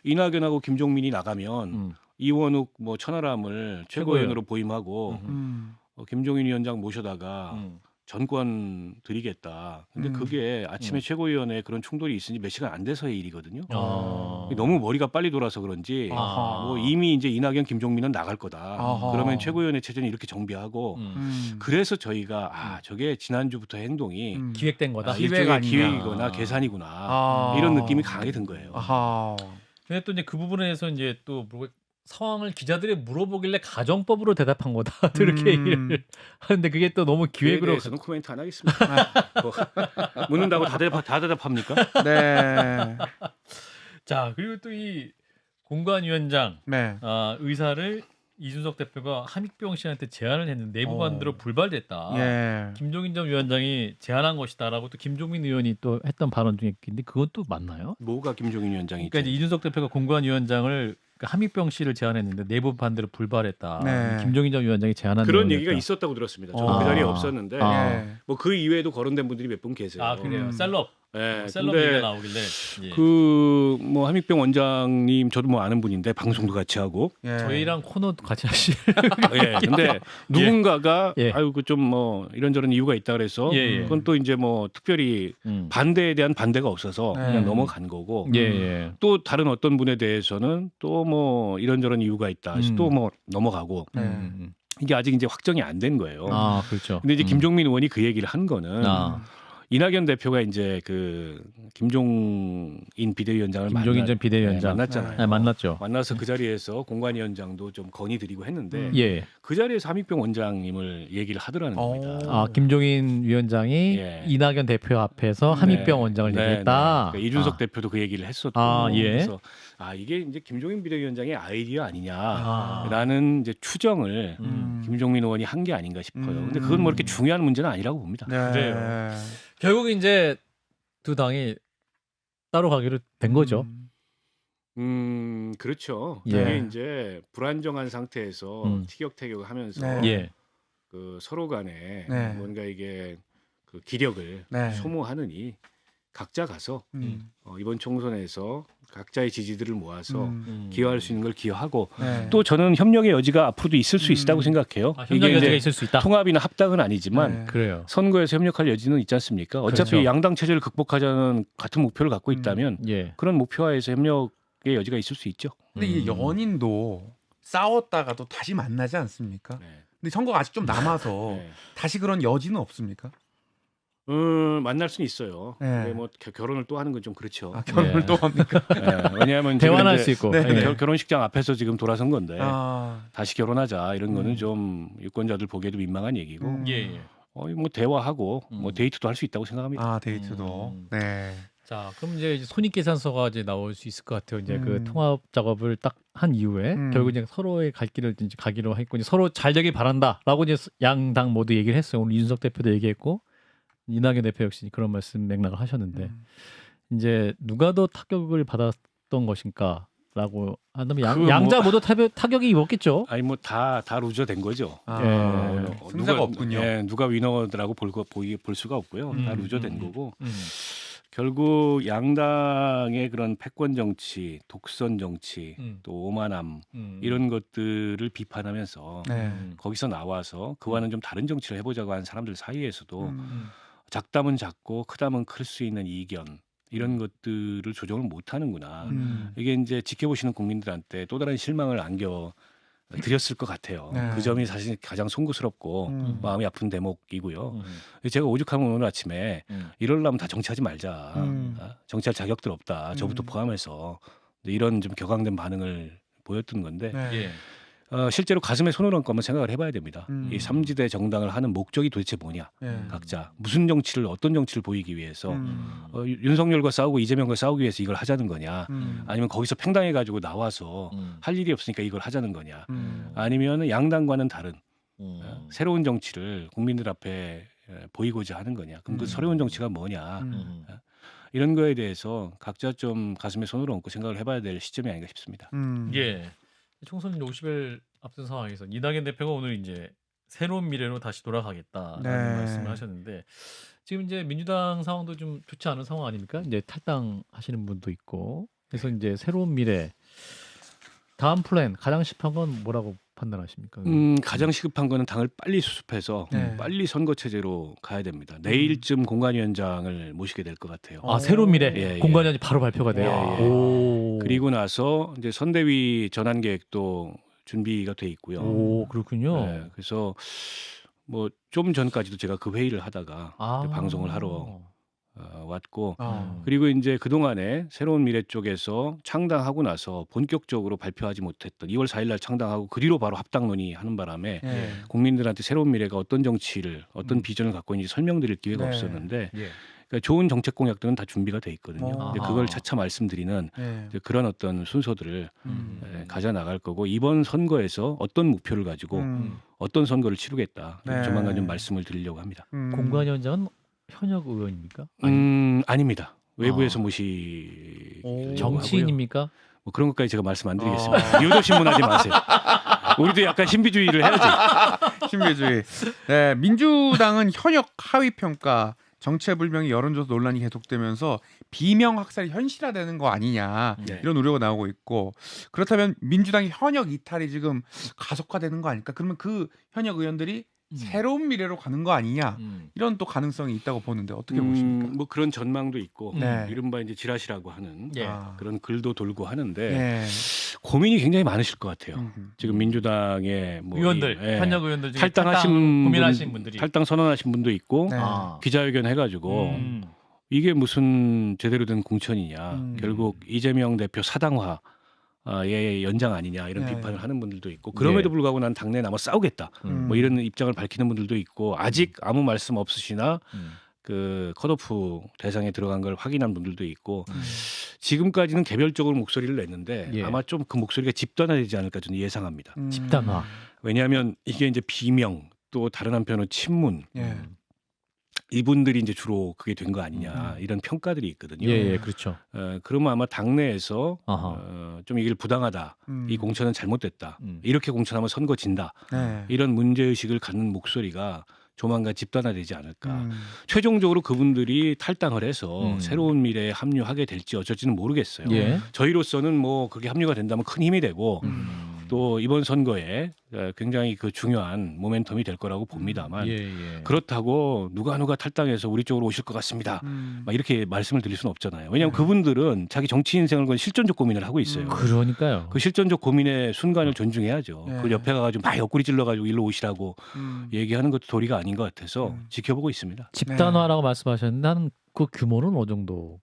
이낙연하고 김종민이 나가면
음.
이원욱 뭐 천하람을 최고위원으로 보임하고 김종인 위원장 모셔다가 전권 드리겠다. 근데 그게 아침에 최고위원회 그런 충돌이 있으니 몇 시간 안 돼서의 일이거든요.
아.
너무 머리가 빨리 돌아서 그런지
아하.
뭐 이미 이제 이낙연, 김종민은 나갈 거다.
아하.
그러면 최고위원회 체제는 이렇게 정비하고 그래서 저희가 저게 지난주부터 행동이
기획된 거다.
기회가
일종의
아니냐.
기획이거나 계산이구나
아.
이런 느낌이 강하게 든 거예요.
아하.
근데 또 이제 그 부분에서 이제 또 상황을 기자들이 물어보길래 가정법으로 대답한 거다. 또 이렇게 얘기를 하는데 그게 또 너무
그에
기획으로
대해서는 코멘트 안 하겠습니다. 뭐, 묻는다고 다 대답합니까?
네.
자 그리고 또 이 공관위원장
네.
의사를 이준석 대표가 함익병 씨한테 제안을 했는데 내부 반대로 불발됐다.
예.
김종인 전 위원장이 제안한 것이다라고 또 김종민 의원이 또 했던 발언 중에 있는데 그것도 맞나요?
뭐가 김종인 위원장이
그러니까 이제 이준석 대표가 공관위원장을 함익병 씨를 제안했는데 내부 반대로 불발했다.
네.
김종인 전 위원장이 제안한
그런
내용이었다.
얘기가 있었다고 들었습니다. 저는
아.
그 자리에 없었는데
아.
예.
뭐 그 이외에도 거론된 분들이 몇 분 계세요.
아 그래요. 셀럽
네,
셀럽
근데
얘기가 나오길래 예.
그 뭐 함익병 원장님 저도 뭐 아는 분인데 방송도 같이 하고
예.
저희랑 코너도 같이 하시.
예, 근데 누군가가
예.
아유 그 좀 뭐 이런저런 이유가 있다 그래서
예, 예.
그건 또 이제 뭐 특별히 반대에 대한 반대가 없어서
네.
그냥 넘어간 거고
예, 예.
또 다른 어떤 분에 대해서는 또 뭐 이런저런 이유가 있다 해서 또 뭐 넘어가고
네.
이게 아직 이제 확정이 안 된 거예요.
아 그렇죠.
근데 이제 김종민 의원이 그 얘기를 한 거는
아.
이낙연 대표가 이제 그 김종인 비대위원장을
김종인 전 비대위원장
만났잖아요.
네, 만났죠.
만나서 그 자리에서 공관위원장도 좀 건의드리고 했는데
예.
그 자리에서 함익병 원장님을 얘기를 하더라는 겁니다.
아 김종인 위원장이
예.
이낙연 대표 앞에서 함익병 원장을 얘기했다.
그러니까 이준석
아.
대표도 그 얘기를 했었고
아, 예.
그래서 이게 이제 김종인 비대위원장의 아이디어
아.
아니냐라는 이제 추정을 김종민 의원이 한 게 아닌가 싶어요. 근데 그건 뭐 이렇게 중요한 문제는 아니라고 봅니다.
네.
그래요. 결국 이제 두 당이 따로 가기로 된 거죠.
그렇죠.
예.
이게 이제 불안정한 상태에서 티격태격을 하면서
네.
예.
그 서로 간에
네.
뭔가 이게 그 기력을
네.
소모하느니 각자 가서 이번 총선에서 각자의 지지들을 모아서 기여할 수 있는 걸 기여하고
네.
또 저는 협력의 여지가 앞으로도 있을 수 있다고 생각해요.
아, 협력 여지가
이제
있을 수 있다.
통합이나 합당은 아니지만
네.
그래요.
선거에서 협력할 여지는 있지 않습니까? 어차피
그렇죠.
양당 체제를 극복하자는 같은 목표를 갖고 있다면
예.
그런 목표하에서 협력의 여지가 있을 수 있죠.
근데 이 연인도 싸웠다가 또 다시 만나지 않습니까?
네.
근데 선거가 아직 좀 남아서
네.
다시 그런 여지는 없습니까?
만날 수는 있어요.
네.
근데 뭐 결혼을 또 하는 건 좀 그렇죠.
결혼을
네.
또 합니까?
네, 왜냐하면 지금
대화할
이제
수 있고.
네.
네.
결혼식장 앞에서 지금 돌아선 건데
아,
다시 결혼하자 이런 거는 좀 유권자들 보기에도 민망한 얘기고
예. 예.
뭐 대화하고 뭐 데이트도 할 수 있다고 생각합니다.
아 데이트도. 네.
자, 그럼 이제 손익계산서가 이제 나올 수 있을 것 같아요. 이제 그 통합 작업을 딱 한 이후에 결국 이제 서로의 갈 길을 이제 가기로 했고 이제 서로 잘 되길 바란다라고 이제 양당 모두 얘기를 했어요. 오늘 이준석 대표도 얘기했고 이낙연 대표 역시 그런 말씀 맥락을 하셨는데 이제 누가 더 타격을 받았던 것인가라고 한다면 양자 모두 타격이 입었겠죠.
아니 뭐 다 루저 된 거죠.
아,
예.
승자가 없군요.
누가 위너라고 볼 수가 없고요. 다 루저 된 거고 결국 양당의 그런 패권 정치, 독선 정치, 또 오만함 이런 것들을 비판하면서
네.
거기서 나와서 그와는 좀 다른 정치를 해보자고 하는 사람들 사이에서도 작다면 작고 크다면 클 수 있는 이견 이런 것들을 조정을 못하는구나. 이게 이제 지켜보시는 국민들한테 또 다른 실망을 안겨 드렸을 것 같아요.
네.
그 점이 사실 가장 송구스럽고 마음이 아픈 대목이고요. 제가 오죽하면 오늘 아침에 이러려면 다 정치하지 말자. 정치할 자격들 없다. 저부터 포함해서 이런 좀 격앙된 반응을 보였던 건데
네.
예.
실제로 가슴에 손을 얹고 한번 생각을 해봐야 됩니다. 이 삼지대 정당을 하는 목적이 도대체 뭐냐?
네.
각자 무슨 정치를 어떤 정치를 보이기 위해서 윤석열과 싸우고 이재명과 싸우기 위해서 이걸 하자는 거냐? 아니면 거기서 팽당해 가지고 나와서 할 일이 없으니까 이걸 하자는 거냐? 아니면 양당과는 다른 새로운 정치를 국민들 앞에 보이고자 하는 거냐? 그럼 그 새로운 정치가 뭐냐? 이런 거에 대해서 각자 좀 가슴에 손을 얹고 생각을 해봐야 될 시점이 아닌가 싶습니다.
예. 총선 50일 앞둔 상황에서 이낙연 대표가 오늘 이제 새로운 미래로 다시 돌아가겠다라는
네.
말씀을 하셨는데 지금 이제 민주당 상황도 좀 좋지 않은 상황 아닙니까? 이제 탈당하시는 분도 있고 그래서 이제 새로운 미래 다음 플랜 가장 시급한 건 뭐라고 판단하십니까?
가장 시급한 거는 당을 빨리 수습해서
네.
빨리 선거 체제로 가야 됩니다. 내일쯤 공관위원장을 모시게 될 것 같아요.
아 새로운 미래
예, 예.
공관위원장이 바로 발표가 돼요.
예, 예.
오.
그리고 나서 이제 선대위 전환 계획도 준비가 돼 있고요.
오 그렇군요.
네, 그래서 뭐 좀 전까지도 제가 그 회의를 하다가
아.
이제 방송을 하러 왔고
어.
그리고 이제 그 동안에 새로운 미래 쪽에서 창당하고 나서 본격적으로 발표하지 못했던 2월 4일날 창당하고 그 뒤로 바로 합당 논의하는 바람에
네.
국민들한테 새로운 미래가 어떤 정치를 어떤 비전을 갖고 있는지 설명드릴 기회가
네.
없었는데
예.
그러니까 좋은 정책 공약들은 다 준비가 돼 있거든요. 이제
아하.
그걸 차차 말씀드리는
네.
이제 그런 어떤 순서들을 가져 나갈 거고 이번 선거에서 어떤 목표를 가지고 어떤 선거를 치르겠다
네.
조만간 좀 말씀을 드리려고 합니다.
공관위원장은 현역 의원입니까?
아닙니다. 외부에서
아.
모시려고
정치인입니까?
하고요. 뭐 그런 것까지 제가 말씀 안 드리겠습니다. 유도 신문하지 마세요. 우리도 약간 신비주의를 해야지.
신비주의. 네, 민주당은 현역 하위 평가, 정체불명의 여론조사 논란이 계속되면서 비명 학살이 현실화되는 거 아니냐
네.
이런 우려가 나오고 있고 그렇다면 민주당의 현역 이탈이 지금 가속화되는 거 아닐까? 그러면 그 현역 의원들이 새로운 미래로 가는 거 아니냐 이런 또 가능성이 있다고 보는데 어떻게 보십니까?
뭐 그런 전망도 있고
네.
이른바 이제 지라시라고 하는
예.
그런 글도 돌고 하는데
네.
고민이 굉장히 많으실 것 같아요. 지금 민주당의 뭐
의원들
이- 예.
현역 의원들 중에
탈당하신
고민하신 분들이
탈당 선언하신 분도 있고
네.
아.
기자회견 해가지고 이게 무슨 제대로 된 공천이냐 결국 이재명 대표 사당화 의 연장 아니냐 이런
네.
비판을 하는 분들도 있고 그럼에도
네.
불구하고 난 당내에 남아 싸우겠다 뭐 이런 입장을 밝히는 분들도 있고 아직 아무 말씀 없으시나 그 컷오프 대상에 들어간 걸 확인한 분들도 있고 지금까지는 개별적으로 목소리를 냈는데
예.
아마 좀 그 목소리가 집단화되지 않을까 저는 예상합니다.
집단화.
왜냐하면 이게 이제 비명 또 다른 한편으로 친문
예.
이분들이 이제 주로 그게 된 거 아니냐 이런 평가들이 있거든요.
예, 그렇죠.
그러면 아마 당내에서
아하.
좀 이게 부당하다. 이 공천은 잘못됐다. 이렇게 공천하면 선거 진다.
네.
이런 문제의식을 갖는 목소리가 조만간 집단화되지 않을까. 최종적으로 그분들이 탈당을 해서 새로운 미래에 합류하게 될지 어쩔지는 모르겠어요.
예.
저희로서는 뭐 그게 합류가 된다면 큰 힘이 되고 또 이번 선거에 굉장히 그 중요한 모멘텀이 될 거라고 봅니다만
예, 예.
그렇다고 누가 탈당해서 우리 쪽으로 오실 것 같습니다. 막 이렇게 말씀을 드릴 수는 없잖아요. 왜냐하면 그분들은 자기 정치 인생을 건 실존적 고민을 하고 있어요.
그러니까요.
그 실존적 고민의 순간을 존중해야죠.
네.
그 옆에 가가지고 막 옆구리 찔러가지고 일로 오시라고 얘기하는 것도 도리가 아닌 것 같아서 지켜보고 있습니다.
집단화라고 말씀하셨는데 한 그 규모는 어느 정도?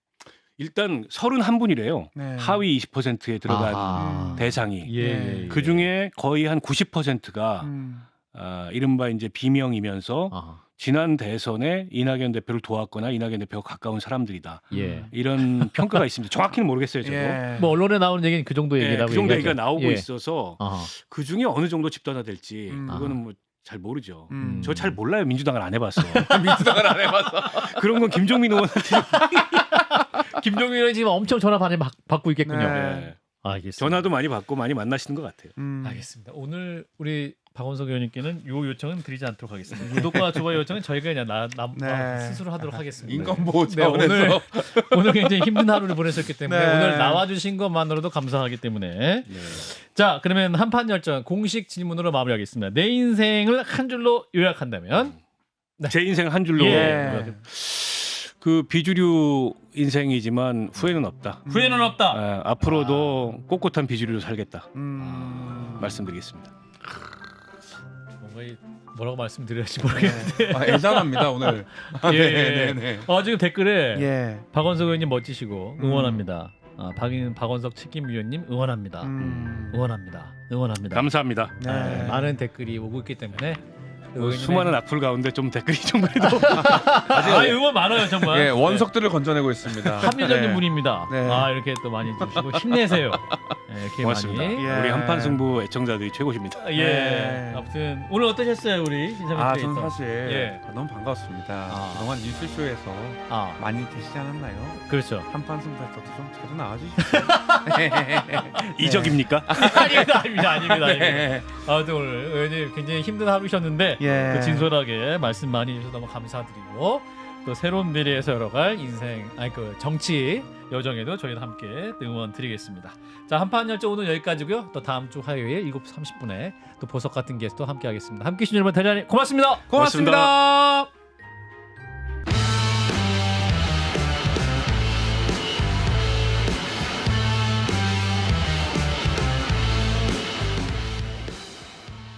일단 31분이래요.
네.
하위 20%에 들어간
아하.
대상이.
예.
그 중에 거의 한 90%가 이른바 이제 비명이면서
아하.
지난 대선에 이낙연 대표를 도왔거나 이낙연 대표가 가까운 사람들이다.
예.
이런 평가가 있습니다. 정확히는 모르겠어요, 저도.
예.
뭐 언론에 나오는 얘기는 그 정도 얘기라고
그 정도 얘기가
얘기하죠.
나오고
예.
있어서
아하.
그 중에 어느 정도 집단화될지 그거는 뭐 잘 모르죠. 저 잘 몰라요. 민주당을 안 해봤어.
민주당을 안 해봐서.
그런 건 김종민 의원한테
김종민 의원이 지금 엄청 전화 받고 있겠군요.
네.
네.
알겠습니다.
전화도 많이 받고 많이 만나시는 것 같아요.
알겠습니다. 오늘 우리 박원석 의원님께는 요 요청은 드리지 않도록 하겠습니다. 구독과 좋아요 요청은 저희가 그냥
네.
스스로 하도록 하겠습니다.
인권보호
네,
차원에서
오늘 굉장히 힘든 하루를 보내셨기 때문에
네.
오늘 나와주신 것만으로도 감사하기 때문에
네.
자 그러면 한판 열전 공식 질문으로 마무리하겠습니다. 내 인생을 한 줄로 요약한다면
제 인생 한 줄로
예.
그 비주류 인생이지만 후회는 없다.
후회는 없다.
앞으로도 꼿꼿한 비주류로 살겠다.
음.
말씀드리겠습니다.
뭔가 뭐라고 말씀드려야지 모르겠는데.
애잔합니다 오늘.
예.
네.
지금 댓글에
예.
박원석 의원님 멋지시고 응원합니다. 박원석 책임위원님 응원합니다. 응원합니다. 응원합니다.
감사합니다.
네, 많은 댓글이 오고 있기 때문에 의원님의-
수많은 악플 가운데 좀 댓글이 좀 그래도
응원 많아요 정말.
예, 원석들을 건져내고 있습니다.
합리적인
네.
분입니다.
네.
이렇게 또 많이 주시고 힘내세요. 네, 이렇게
고맙습니다.
많이.
예.
우리 한판 승부 애청자들이 최고십니다.
예.
네.
아무튼 오늘 어떠셨어요 우리 시사회
아,
크리에이터?
저는 사실
예.
너무 반가웠습니다. 그동안 뉴스쇼에서 많이 계시지 않았나요?
그렇죠.
한판 승부에서도 좀 자주 나와주시죠.
이적입니까?
아닙니다.
네.
아무튼 오늘 의원님 굉장히 힘든 하루셨는데
예.
그 진솔하게 말씀 많이 해주셔서 너무 감사드리고 또 새로운 미래에 서러갈 인생 그 정치 여정에도 저희도 함께 응원 드리겠습니다. 자 한판 열전 오늘 여기까지고요. 또 다음 주 화요일 7시 30분에 또 보석 같은 게스트 함께 하겠습니다. 함께 해주신 여러분 대단히 고맙습니다.
고맙습니다.